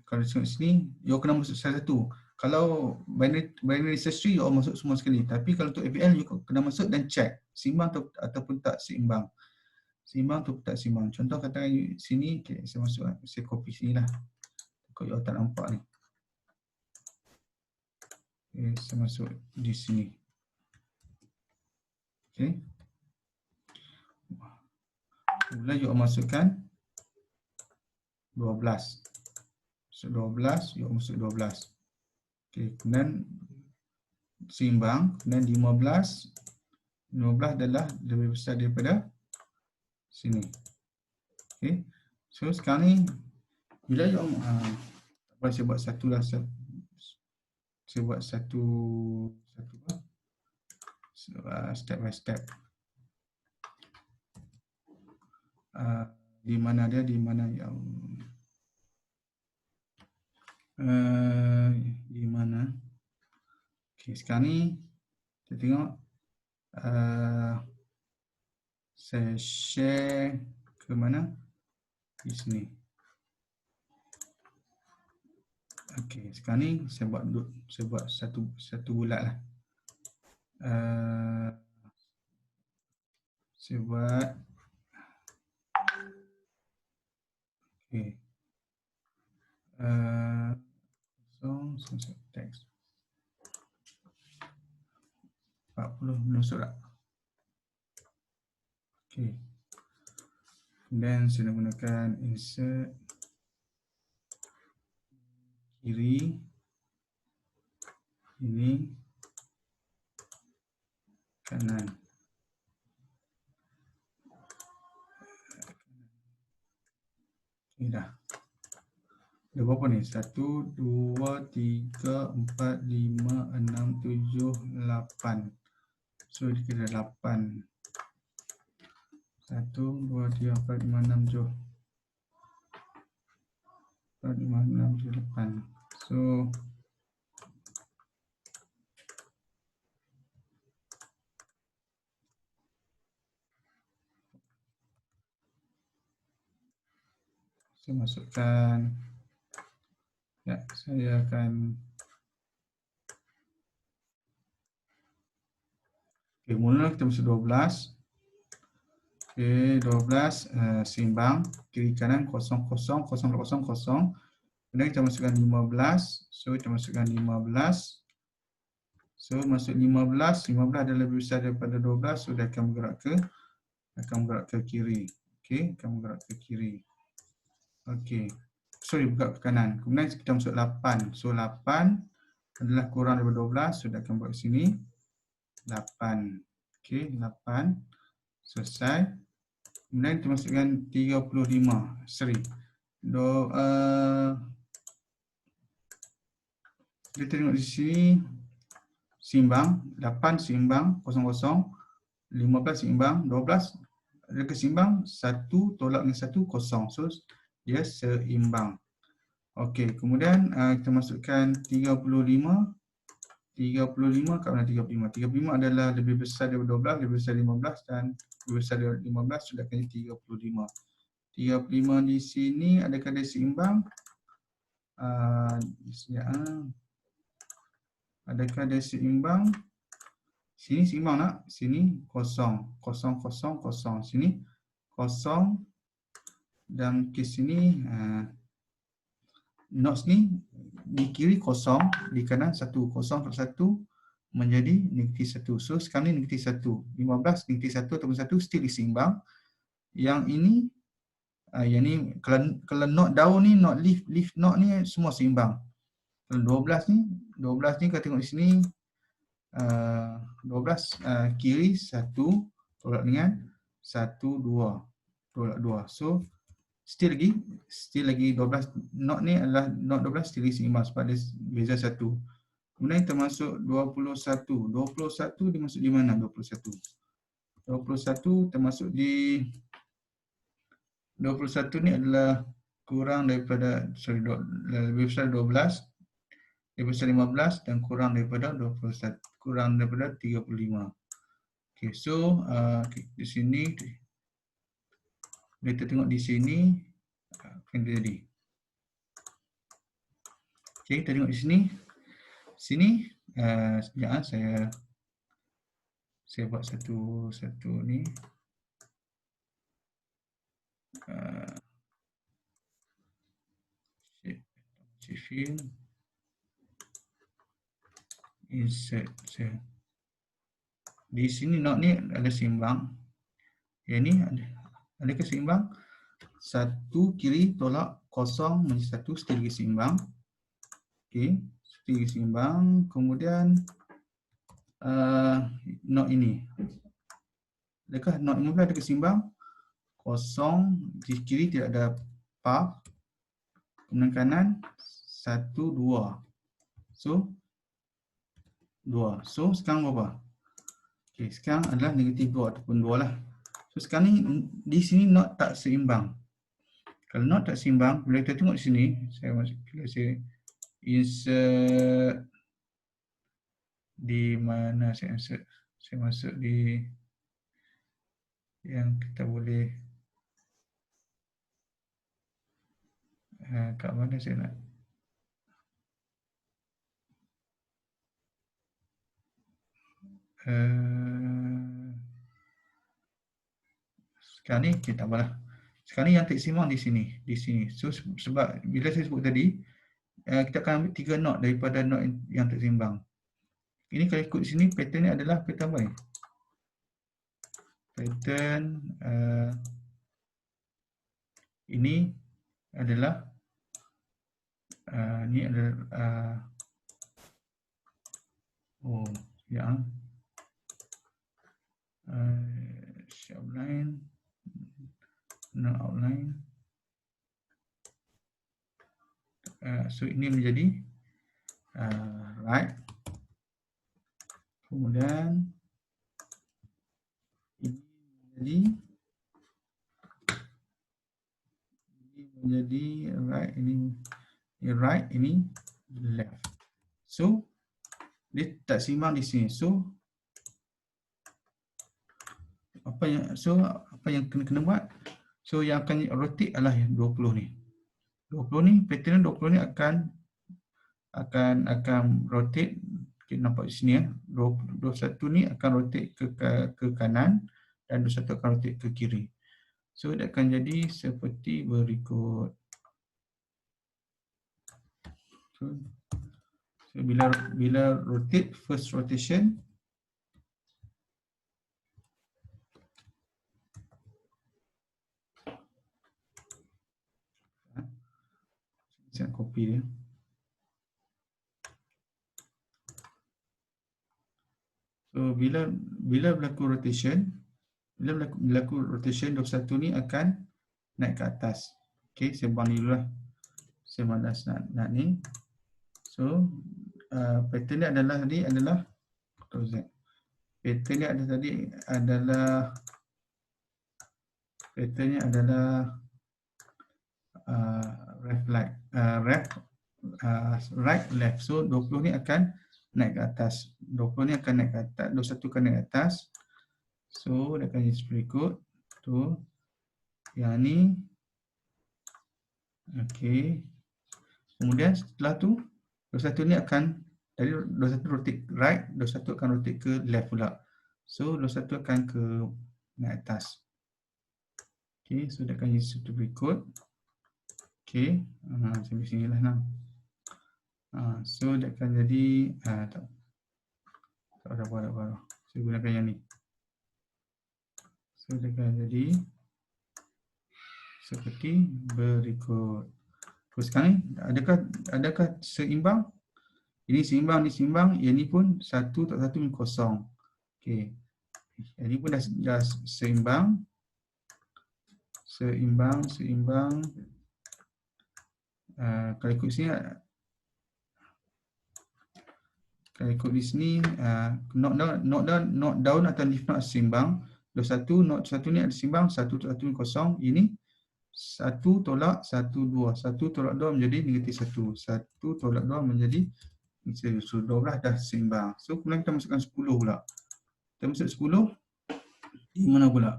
kalau tengok sini, you kena masuk salah satu. Kalau binary search tree, you masuk semua sekali. Tapi kalau untuk FPL, you kena masuk dan check seimbang ataupun tak seimbang. Seimbang atau tak seimbang. Contoh katakan sini, okay, saya masuk, saya copy sini lah. Kalau you tak nampak ni. Okay, saya masuk di sini. Okay. Kemudian you masukkan 12. So 12, you masuk 12. Okay, kemudian seimbang, kemudian 15 adalah lebih besar daripada sini. Okay, so sekarang ni bila you saya buat satu lah, saya buat satu step by step. Di mana yang di mana? Okay, sekarang ni kita tengok saya share ke mana? Di sini. Okay, sekarang ni saya buat satu bulat lah. Saya buat okay. Teks. 40 belum surat. Okey. Dan saya gunakan insert kiri ini kanan. Okey dah. Ada berapa ni? 1, 2, 3, 4, 5, 6, 7, 8. So kita 8. 1, 2, 3, 4, 5, 6, 7. 4, 5, 6, 7, 8. So saya masukkan, ya, saya akan, okey, mula kita masuk 12. Okey, 12 seimbang, kiri kanan 0, 0, 0, 0, 0. Kemudian kita masukkan 15. So kita masukkan 15. So masuk 15, 15 adalah lebih besar daripada 12, so dia akan bergerak ke kiri. Okey, akan bergerak ke kiri. Okey. Sorry, buka ke kanan. Kemudian kita masuk 8. So 8 adalah kurang daripada 12, so dia akan buat sini 8. Okey, 8. Selesai. Kemudian kita masukkan 35. Sorry. Kita tengok di sini seimbang, 8 seimbang, 0, 0. 15 seimbang, 12 ada keseimbang, 1 tolak dengan 1, 0. So dia seimbang. Okey, kemudian kita masukkan 35. 35 kat mana 35? 35 adalah lebih besar daripada 12, lebih besar dari 15 dan lebih besar dari 15, sudah kena 35. 35 di sini adakah dia seimbang? Adakah dia seimbang? Sini seimbang tak? Sini 0, 0, 0, 0. Sini 0. Dan kes sini notes ni di kiri 0, di kanan 1. 0 per 1 menjadi -1. So sekarang ni -1. 15 -1 ataupun 1 still seimbang. Yang ini yang ni kalau note down ni, note lift note ni semua seimbang. Kalau 12 ni kalau tengok di sini 12 kiri 1 tolak dengan 1, 2 tolak 2. So still lagi 12 note ni adalah note 12 still seimbang sebab dia beza 1. Kemudian kita masuk 21. 21 dia masuk di mana 21? 21 termasuk di 21 ni adalah kurang daripada lebih besar 12, lebih besar 15 dan kurang daripada 21, kurang daripada 35. Okey, so di sini kita tengok di sini apa yang terjadi. Okey, kita tengok di sini. Sini sekejap saya buat satu ni. Fill insert. Di sini note ni ada seimbang. Yang ni ada keseimbang. 1 kiri tolak 0 menjadi 1 still seimbang. Okey, still seimbang. Kemudian note ini. Adakah note 15 ada keseimbang? 0 di kiri tidak ada path. Kemudian kanan 1, 2. So 2. So sekarang berapa? Okey, sekarang adalah -2 ataupun 2 lah. So sekarang ni di sini note tak seimbang. Kalau note tak seimbang, bila kita tengok di sini, saya insert di mana saya insert? Saya masuk di yang kita boleh kat mana saya nak? Sekarang ni kita apalah. Sekarang ni yang tak seimbang di sini. So sebab bila saya sebut tadi kita akan ambil 3 note daripada note yang tak seimbang. Ini kalau ikut sini pattern ni adalah pattern apa ni? Pattern ini adalah ni adalah yang outline, no outline. So ini menjadi right. Kemudian ini menjadi right, ini right, ini left. So dia tak seimbang di sini. So apa yang kena buat? So yang akan rotate adalah 20 ni. 20 ni pattern 20 ni akan rotate. Okay, nampak di sini ya. 21 ni akan rotate ke kanan dan 21 akan rotate ke kiri. So dia akan jadi seperti berikut. So bila rotate, first rotation, saya copy dia. So bila berlaku rotation, 21 ni akan naik ke atas. Okey, saya buang ni dulu lah. Saya malas nak ni. So pattern ni adalah right left. So 20 ni akan naik ke atas. 20 ni akan naik ke atas, 21 akan naik ke atas. So dia akan jadi berikut. Tu. Yang ni. Okey. Kemudian setelah tu 21 ni akan dari 21 rotate right, 21 akan rotate ke left pula. So 21 akan ke naik atas. Okey, so dia akan jadi seperti berikut. Okey, sampai sinilah nah. So dia akan jadi tak ada apa. Saya gunakan yang ni. So dia akan jadi seperti berikut. Terus sekarang ni adakah seimbang? Ini seimbang, ini seimbang, yang ni pun 1 tak 1 ni kosong. Okey. Yang ni pun dah seimbang. Seimbang. Kalau ikut sini, kalau ikut di sini, not down atau leaf not seimbang. 21, not 1 ni ada seimbang, 1 tak 1 ni kosong. Ini 1 tolak 1, 2. 1 tolak 2 menjadi negatif 1. 1 tolak 2 menjadi negatif 1. So 12 dah seimbang. So kemudian kita masukkan 10 pula. Kita masuk 10. Di mana pula?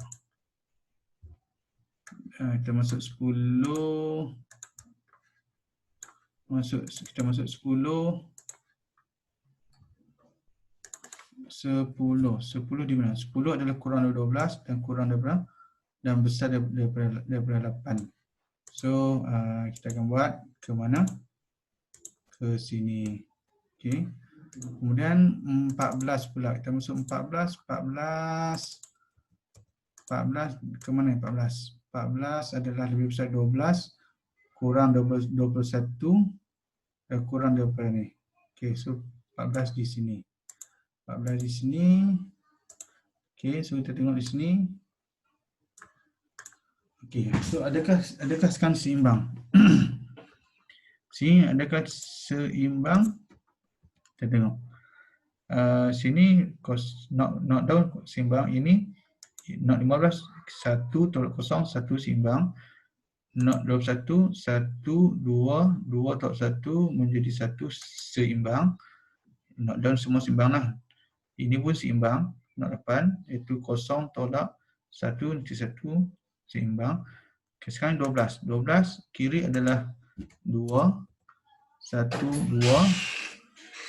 Kita masuk 10. Kita masuk 10. 10 di mana? 10 adalah kurang daripada 12 dan kurang daripada dan besar daripada 8. So kita akan buat ke mana? Ke sini. Okey. Kemudian 14 pula. Kita masuk 14 ke mana 14? 14 adalah lebih besar 12 kurang 21 dan kurang daripada ni. Okey, so 14 di sini. 14 di sini. Okey, so kita tengok di sini. Okey, so adakah sekarang seimbang? Sini adakah seimbang? Kita tengok. Sini not down seimbang. Ini not 15 1 tolak 0 1 seimbang. Not 21 1 2 2 tolak 1 menjadi 1 seimbang. Not down semua seimbang lah. Ini pun seimbang. Not 8 iaitu 0 tolak 1 menjadi 1 seimbang. Okay, sekarang 12. 12 kiri adalah 2 1 2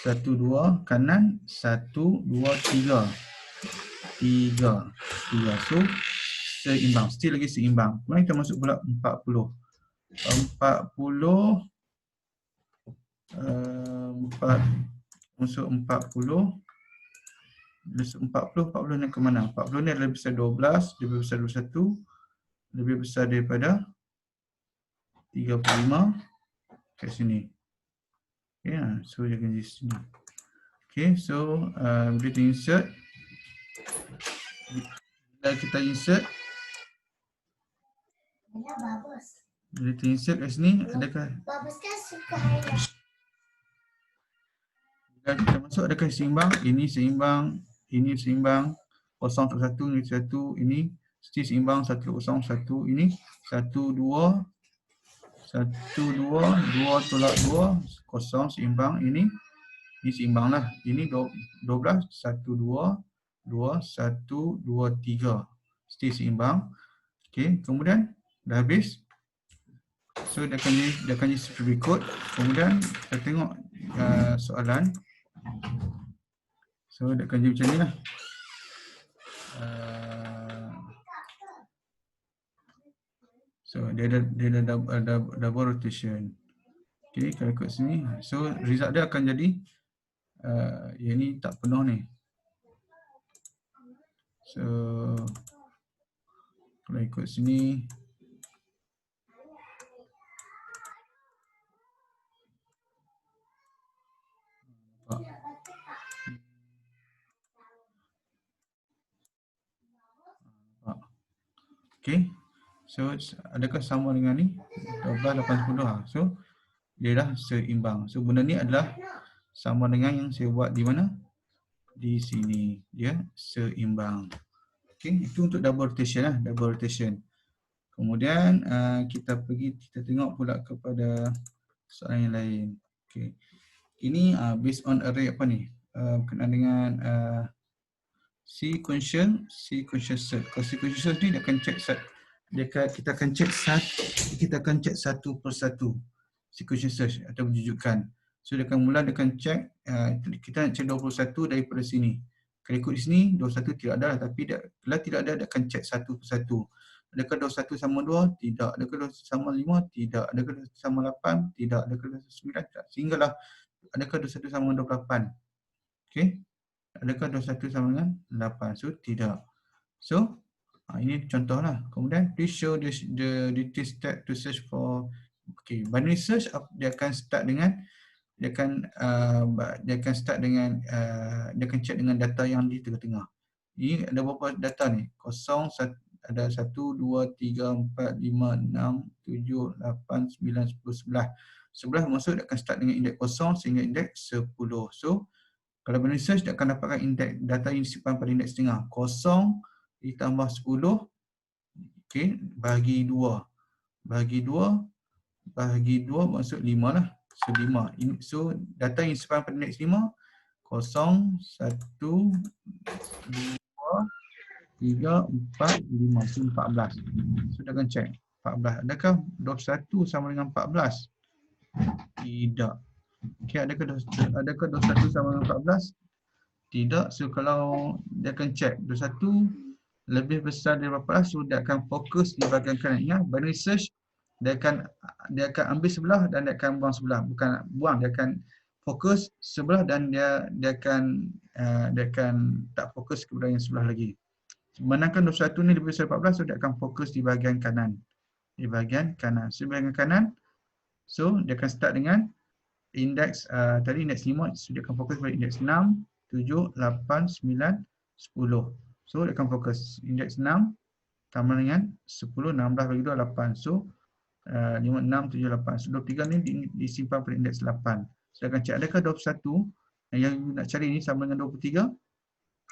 1 2, kanan 1 2 3. 3. So seimbang, still lagi seimbang. Kemudian kita masuk pula 40. 40 masuk 40. 40 ni ke mana? 40 ni adalah lebih besar 12, lebih besar 21, lebih besar daripada 35 kat sini. Okay, so dia akan di sini. Okay, so bila kita insert, bila kita insert kat sini, adakah Babus kan suka highlight. bila kita masuk adakah seimbang? Ini seimbang, ini seimbang, 0 1, ini 1, ini mesti seimbang 1 0 1, ini 1 2 1 2 2 tolak 2 0 seimbang, ini seimbang lah. Ini 12 1 2 2 1 2 3 mesti seimbang. Okey, kemudian dah habis. So dia akan jadi seperti berikut. Kemudian kita tengok soalan. So dia akan jadi macam ni lah. So dia ada double rotation. Okey, kalau ikut sini, so result dia akan jadi yang ni tak penuh ni. So kalau ikut sini, okey. So adakah sama dengan ni? 12 8 10. So dia dah seimbang. So benda ni adalah sama dengan yang saya buat di mana? Di sini. Dia seimbang. Okey, itu untuk double rotation lah, double rotation. Kemudian kita tengok pula kepada soalan yang lain. Okey. Ini based on array apa ni? Berkenaan dengan sequential search. Kalau sequential search ni dia akan check kita akan check satu persatu sequential search atau rujukan. So dia akan check kita nak check 21 daripada sini. Kalau ikut di sini 21 tidak ada, tapi bila tidak ada dia akan check satu persatu. Adakah 21 sama 2? Tidak. Adakah 21 sama 5? Tidak. Adakah 21 sama 8? Tidak. Adakah 21 9? Tidak. Sehinggalah adakah 21 sama 28? Okey. Adakah 21 sama dengan 8? So tidak. So ini contohlah. Kemudian please show the detailed step to search for. Okay, binary search dia akan start dengan dia akan check dengan data yang di tengah-tengah. Ini ada berapa data ni? 0 ada 1 2 3 4 5 6 7 8 9 10 11. 11 maksud dia akan start dengan indeks 0 sehingga indeks 10. So kalau binary search dia akan dapatkan indeks data yang disimpan pada indeks tengah. 0 ditambah 10, okey, bahagi 2. Bahagi 2 maksud 5 lah. So 5. So data yang disimpan pada indeks 5, 0, 1, 2, 3, 4, 5. So 14. So dia akan check 14. Adakah 21 sama dengan 14? Tidak. Okey, adakah 21 sama dengan 14? Tidak. So kalau dia akan check 21 lebih besar daripada 14, so dia akan fokus di bahagian kanan. Ingat, binary search dia akan ambil sebelah dan dia akan buang sebelah. Bukan buang, dia akan fokus sebelah dan dia akan tak fokus kepada yang sebelah lagi. Manakala 21 ni lebih besar 14, so dia akan fokus di bahagian kanan. Di bahagian kanan. So bahagian kanan, so dia akan start dengan indeks tadi indeks 5, so dia akan fokus pada indeks 6, 7, 8, 9, 10. So dia akan fokus indeks 6 tambah dengan 10, 16 bagi 2, 8. So 5, 6, 7, 8. So 23 ni disimpan pada indeks 8. So dia akan cek adakah 21 yang nak cari ni sama dengan 23?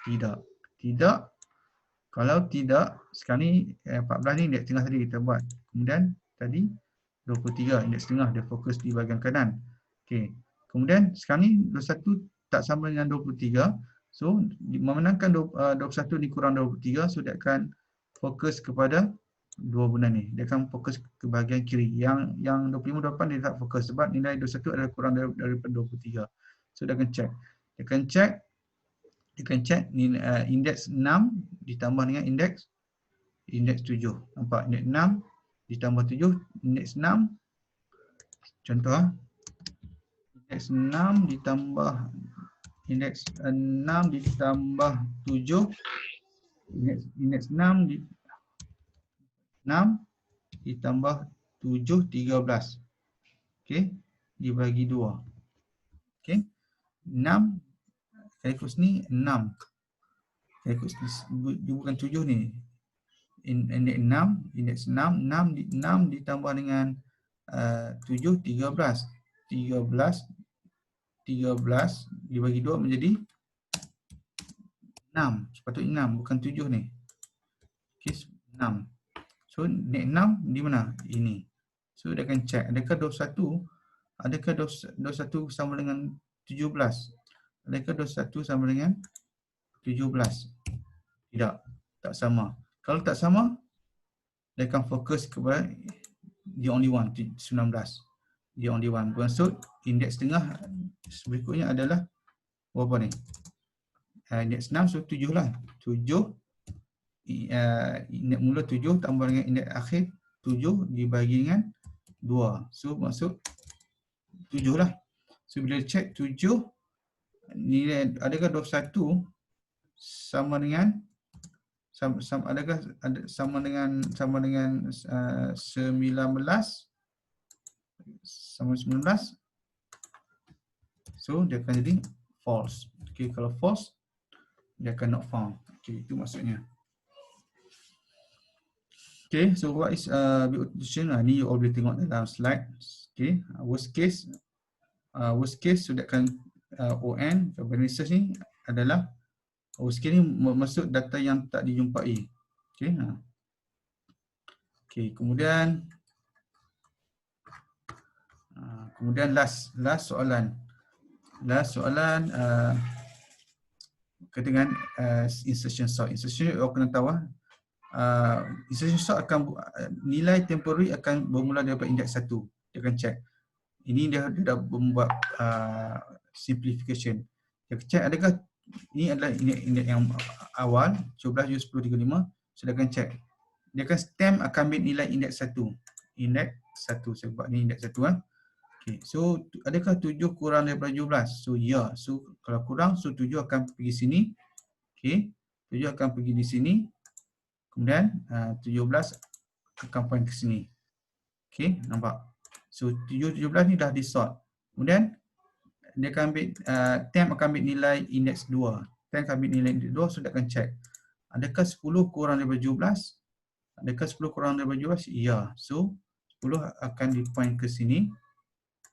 Tidak. Tidak. Kalau tidak, sekarang ni 14 ni indeks tengah tadi kita buat. Kemudian tadi 23 indeks tengah, dia fokus di bahagian kanan. Okey. Kemudian sekarang ni 21 tak sama dengan 23. So memenangkan 21 dikurang 23, so dia akan fokus kepada dua benda ni. Dia akan fokus ke bahagian kiri. Yang 25 28 dia tak fokus sebab nilai 21 adalah kurang daripada 23. So dia akan check. Dia akan check indeks 6 ditambah dengan indeks 7. Nampak? Indeks 6 ditambah 7, indeks 6. Contoh indeks 6 ditambah indeks 6 ditambah 7, indeks 6 ditambah 7, 13. Okey, dibagi 2. Okey, 6 saya ikut sini 6. Saya ikut dia bukan 7 ni. Indeks 6 ditambah dengan 7, 13. 13 dibagi 2 menjadi 6. Sepatutnya 6, bukan 7 ni. Okey, 6. So, indeks 6 di mana? Ini. So, dia akan check. Adakah 21 sama dengan 17? Adakah 21 sama dengan 17? Tidak. Tak sama. Kalau tak sama, dia akan fokus kepada the only one, 19. The only one. Maksud, indeks tengah berikutnya adalah berapa ni? Indeks 6, so 7 lah. 7, indeks mula 7 tambah dengan indeks akhir 7 dibagi dengan 2. So, maksud 7 lah. So, bila check 7, nilai adakah 21 sama dengan adakah sama dengan 19 sama 19? So dia akan jadi false. Okay, kalau false dia akan not found. Okay, itu maksudnya. Okay, so what is authentication? Ni you all boleh tengok dalam slide. Okay, worst case sudahkan ON research ni adalah worst case ni masuk data yang tak dijumpai. Okay, okay, kemudian last soalan. Last soalan dengan insertion sort. Insertion you kena tahu insertion sort akan nilai temporary akan bermula daripada indeks 1. Dia akan check. Ini dia dah membuat simplification. Dia check adakah ini adalah indeks yang awal 17U1035. So dia akan check. Dia akan stamp akan ambil nilai indeks 1. Indeks 1 saya buat ni indeks 1 Okay, so adakah 7 kurang daripada 17? So ya, so kalau kurang, so 7 akan pergi sini. Okay, 7 akan pergi di sini. Kemudian 17 akan point ke sini. Okay, nampak? So 17 ni dah di sort. Kemudian dia akan ambil, temp akan ambil nilai indeks 2. Temp akan ambil nilai indeks 2, so dia akan check. Adakah 10 kurang daripada 17? Adakah 10 kurang daripada 17? Ya, so 10 akan di point ke sini.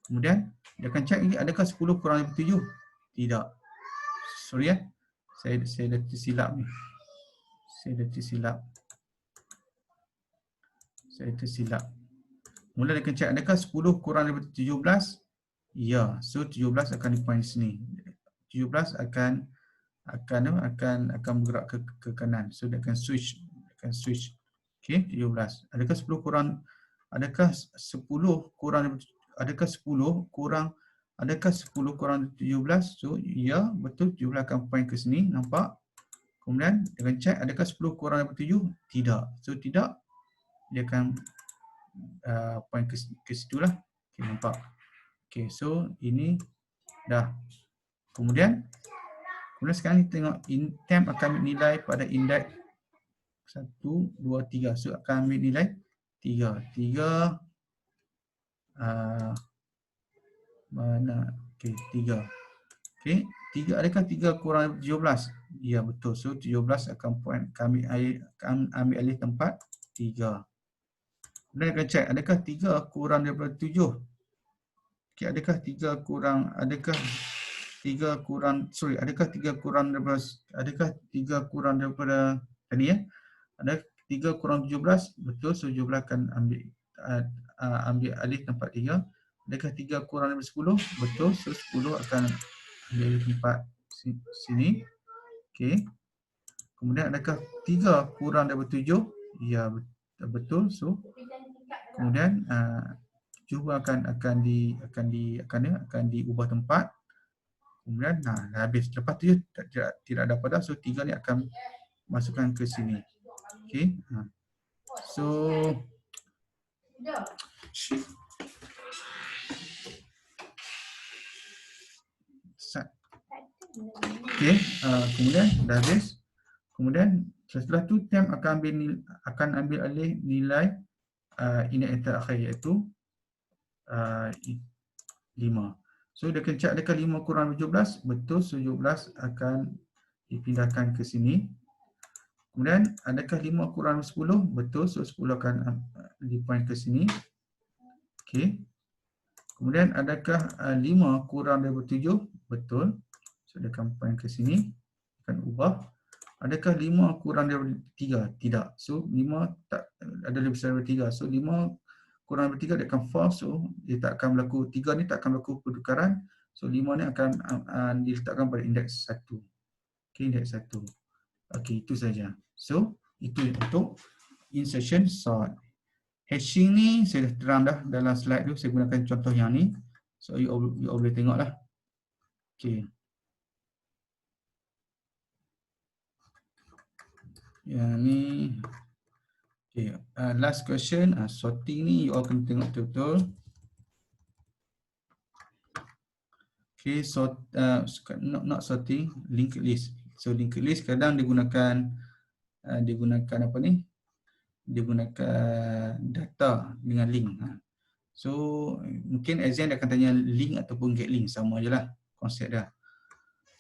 Kemudian dia akan check lagi adakah 10 kurang daripada 7? Tidak. Sorry saya dah tersilap ni. Saya tersilap. Mula dia akan check adakah 10 kurang daripada 17? Ya. So 17 akan di point sini. 17 akan bergerak ke kanan. So dia akan switch. Okey, 17. Adakah 10 kurang daripada 17? So ya, betul 17 akan point ke sini, nampak? Kemudian dia akan check adakah 10 kurang daripada 7? Tidak. So tidak, dia akan point ke situ lah. Okey, nampak? Okey, so ini dah. Kemudian sekarang kita tengok temp akan ambil nilai pada indeks 1, 2, 3. So akan ambil nilai 3. 3 mana? Okey, 3. Okey, 3 adakah 3 kurang 17? Ya, betul. So 17 akan point kami ambil alih tempat 3. Kemudian akan check adakah 3 kurang daripada 7? Okey, adakah 3 kurang daripada tadi ya? Ada 3 kurang 17? Betul, so 17 akan ambil alih tempat 3. Adakah 3 kurang daripada 10? Betul, so 10 akan ambil alih tempat sini. Okey. Kemudian adakah 3 kurang daripada 7? Ya, betul. So kemudian 7 akan diubah tempat. Kemudian dah habis. Lepas tu tidak dapat dah, so 3 ni akan masukkan ke sini. Okey. So Okey, kemudian dah habis. Kemudian setelah tu temp akan ambil alih nilai init yang terakhir iaitu 5. So dia akan cek adakah 5 kurang 17? Betul, 17 akan dipindahkan ke sini. Kemudian adakah 5 kurang 10? Betul, so 10 akan dipoint ke sini. Okey. Kemudian adakah 5 kurang daripada 7? Betul. So dia akan point ke sini. Akan ubah. Adakah 5 kurang daripada 3? Tidak. So 5 tak ada lebih besar daripada 3. So 5 kurang daripada 3 dia akan false. So dia tak akan berlaku, 3 ni tak akan berlaku pertukaran. So 5 ni akan diletakkan pada indeks 1. Okey, indeks 1. Okey, itu saja. So itu untuk insertion sort. Hashing ni saya dah terang dah dalam slide tu, saya gunakan contoh yang ni. So you all boleh tengoklah. Okey. Yang ni. Okey, last question, sorting ni you all kena tengok betul-betul. Okey, not sorting, linked list. So linked list kadang digunakan apa ni? Digunakan data dengan link. So mungkin exam dia akan tanya link ataupun get link, sama je lah konsep dia.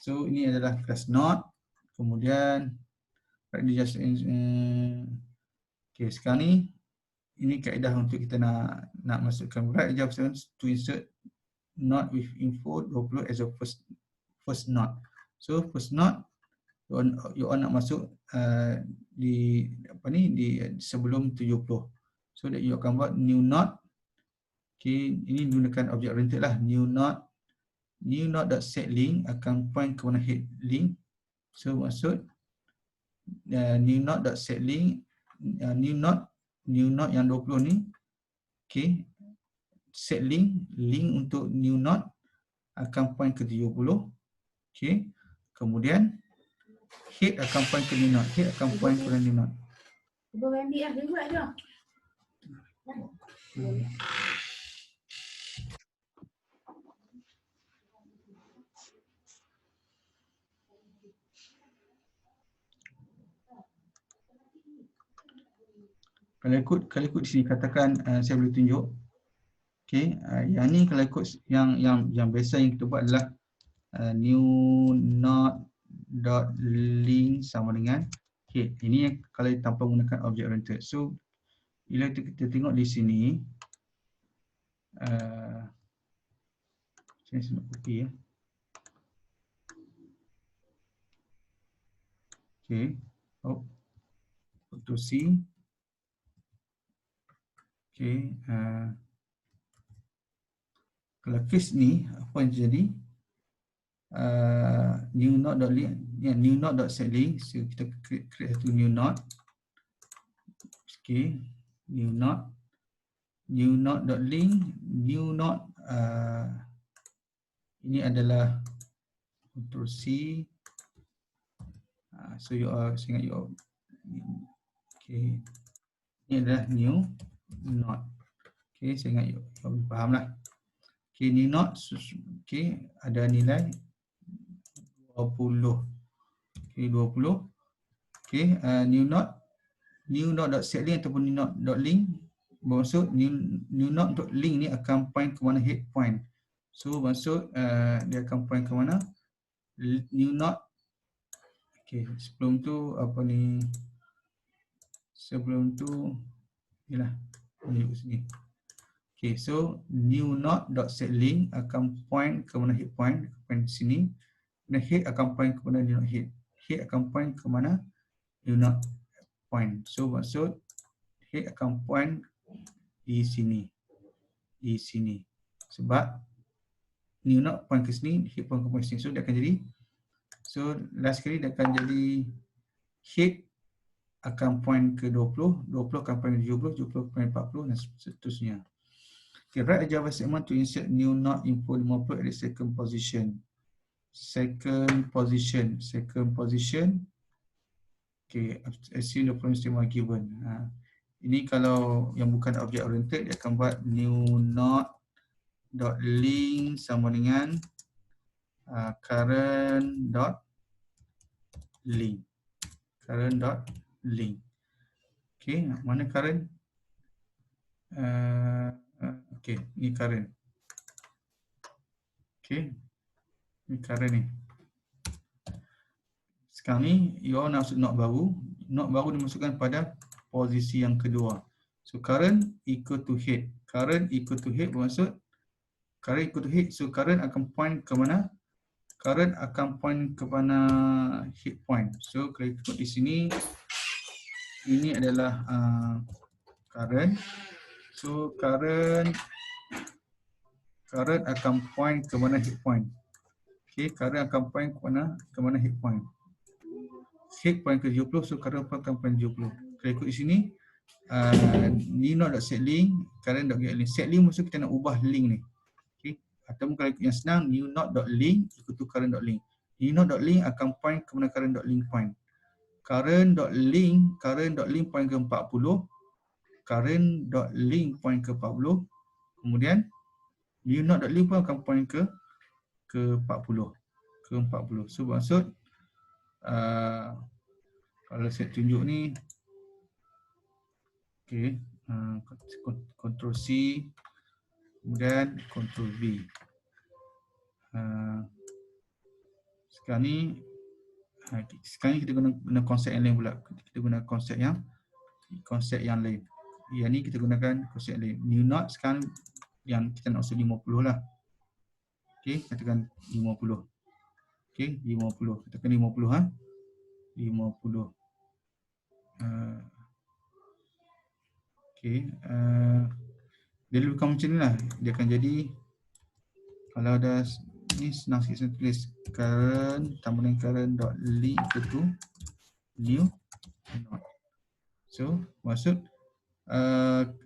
So ini adalah class not. Kemudian okay, sekarang ni ini kaedah untuk kita nak masukkan write adjustments to insert not with info 20 as a first not. So first not you all nak masuk di sebelum 70. So that you akan buat new not. Okay, ini gunakan object oriented lah. New not dot set link akan point ke mana head link. So maksud new not dot set link new not yang 20 ni, okay, set link untuk new not akan point ke 70. Okay, kemudian head akan point ke new not, head akan point ke new not. Cuba ambil lah, dia buat je. Kalau ikut di sini katakan saya boleh tunjuk. Okey, yang ni kalau ikut yang biasa yang kita buat adalah new not dot link sama dengan head. Ini kalau tanpa menggunakan object oriented. So bila kita tengok di sini, saya nak copy ya. Okey, Ctrl C. Okay, kalau case ni apa yang jadi, new not dot link, new not dot set link, so kita create satu new not. Okay, new not dot link, new not ini adalah Ctrl C. So you are ingat you, okay, ini adalah new not. Okay, saya ingat you faham lah. Okay, new not, okay, ada nilai 20. Okay, 20. Okay, new not dot set link ataupun new not dot link, bermaksud new not dot link ni akan point ke mana head point. So maksud dia akan point ke mana new not. Okay, sebelum tu apa ni? Sebelum tu inilah tunjuk sini. Okay, so new not dot set link akan point ke mana head point, point sini. Dan head akan point ke mana new not head. Head akan point ke mana new not point. So maksud head akan point di sini. Di sini. Sebab new not point ke sini, head point ke point sini. So dia akan jadi, so last kali dia akan jadi head akan point ke 20, 20 akan point ke 70, 70 point 40 dan seterusnya. Okay, write a Java statement to insert new not info 50 at the second position. Second position. Okay, assume the following statement given. Ini kalau yang bukan object oriented, dia akan buat new not dot link sama dengan current dot link. Current dot link. Okay, mana current? Okay, ni current. Okay, ni current ni. Sekarang ni, you all nak masuk not baru. Not baru dimasukkan pada posisi yang kedua. So, current equal to head. Current equal to head bermaksud current equal to head. So, current akan point ke mana? Current akan point ke mana head point. So, kalau ikut di sini, ini adalah current. So, current akan point ke mana head point. Okay, current akan point ke mana head point. Head point ke 70, so current akan point 70. Kalau ikut di sini, ni not.setLink, current.getLink. SetLink maksud kita nak ubah link ni. Okay. Atau kalau yang senang, new not.link equal to current.link. New not.link akan point ke mana current.link point. Current.link point ke 40. Current.link point ke 40. Kemudian, new not.link pun akan point ke 40. Ke 40. So, maksud, kalau saya tunjuk ni, okay, Ctrl C, kemudian Ctrl V. Sekarang ni kita guna konsep yang lain pula. Kita guna konsep yang lain. Yang ni kita gunakan konsep yang lain. New not sekarang yang kita nak masuk 50 lah. Okay, katakan 50. Okay, 50. Katakan 50 ha. 50. Okay, dia lebih macam ni lah. Dia akan jadi, kalau ada ni senang sikit saya tulis current tambah dengan current dot link equal to new not. So maksud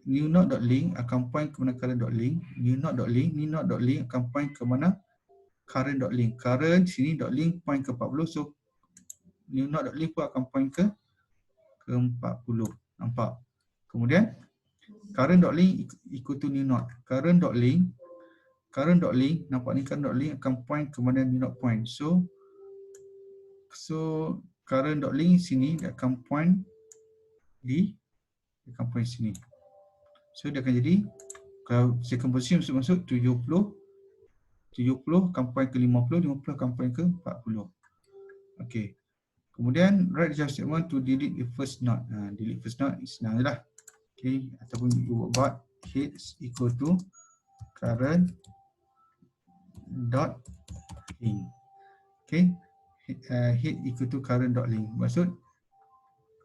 new not dot link akan point ke mana current dot link. New not dot link akan point ke mana current dot link. Current sini dot link point ke 40. So new not dot link pun akan point ke 40. Nampak? Kemudian current dot link equal to new not. Current dot link, nampak ni current dot link akan point ke mana new not point. So current dot link sini dia akan point sini. So dia akan jadi, kalau second position masuk 70 akan point ke 50 akan point ke 40. Okey. Kemudian write the Java statement to delete the first node. Delete first node senang je lah. Okay, ataupun you buat head equal to current dot link. Okay, head equal to current dot link. Maksud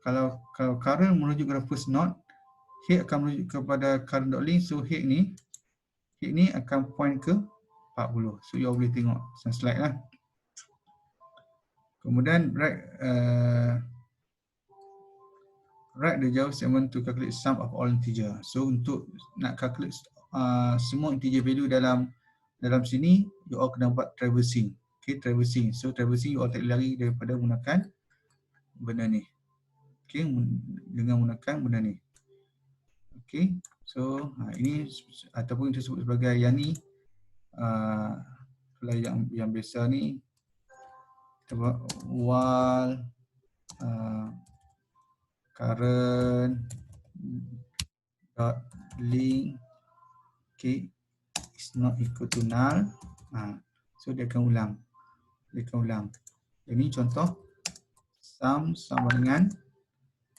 kalau current merujuk kepada first node, head akan merujuk kepada current dot link. So head ni akan point ke 40. So you boleh tengok slide lah. Kemudian write the Java statement to calculate sum of all integer. So untuk nak calculate semua integer value dalam sini, you all kena buat traversing. Okay, traversing. So traversing you all tak lari daripada menggunakan benda ni. Okay, dengan menggunakan benda ni. Okay, so ini ataupun kita sebut sebagai yang ni. Kalau yang biasa ni kita buat while current dot link, okay, is not equal to null. So dia akan ulang. Ini contoh sum sama dengan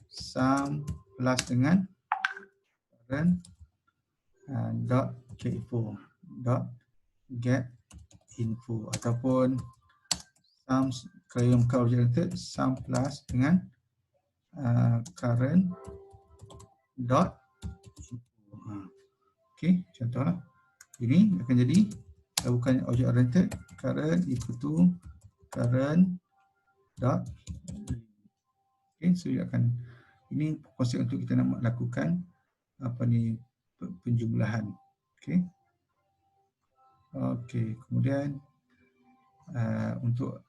sum plus dengan current dot get info ataupun sum, kalau yang bukan object oriented, sum plus dengan current dot info. Okay, contohlah ini akan jadi, kalau bukan object oriented, current equal to current dot link. Okay, so ini konsep untuk kita nak lakukan penjumlahan. Okay. Okay, kemudian untuk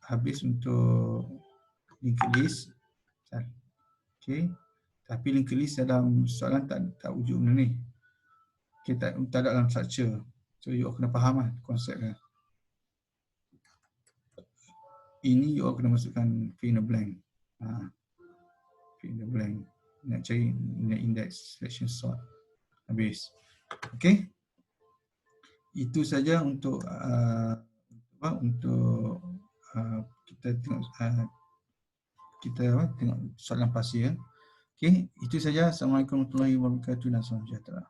linked list. Okay, tapi linked list dalam soalan tak wujud benda ni. Okay, tak ada dalam structure. So you kena faham lah konsepnya. ini you all kena masukkan fill in the blank. Fill in the blank. Nak cari index selection sort. Habis. Okay. Itu saja untuk kita tengok tengok soalan pasir. Okay, itu saja. Assalamualaikum warahmatullahi wabarakatuh dan salam sejahtera.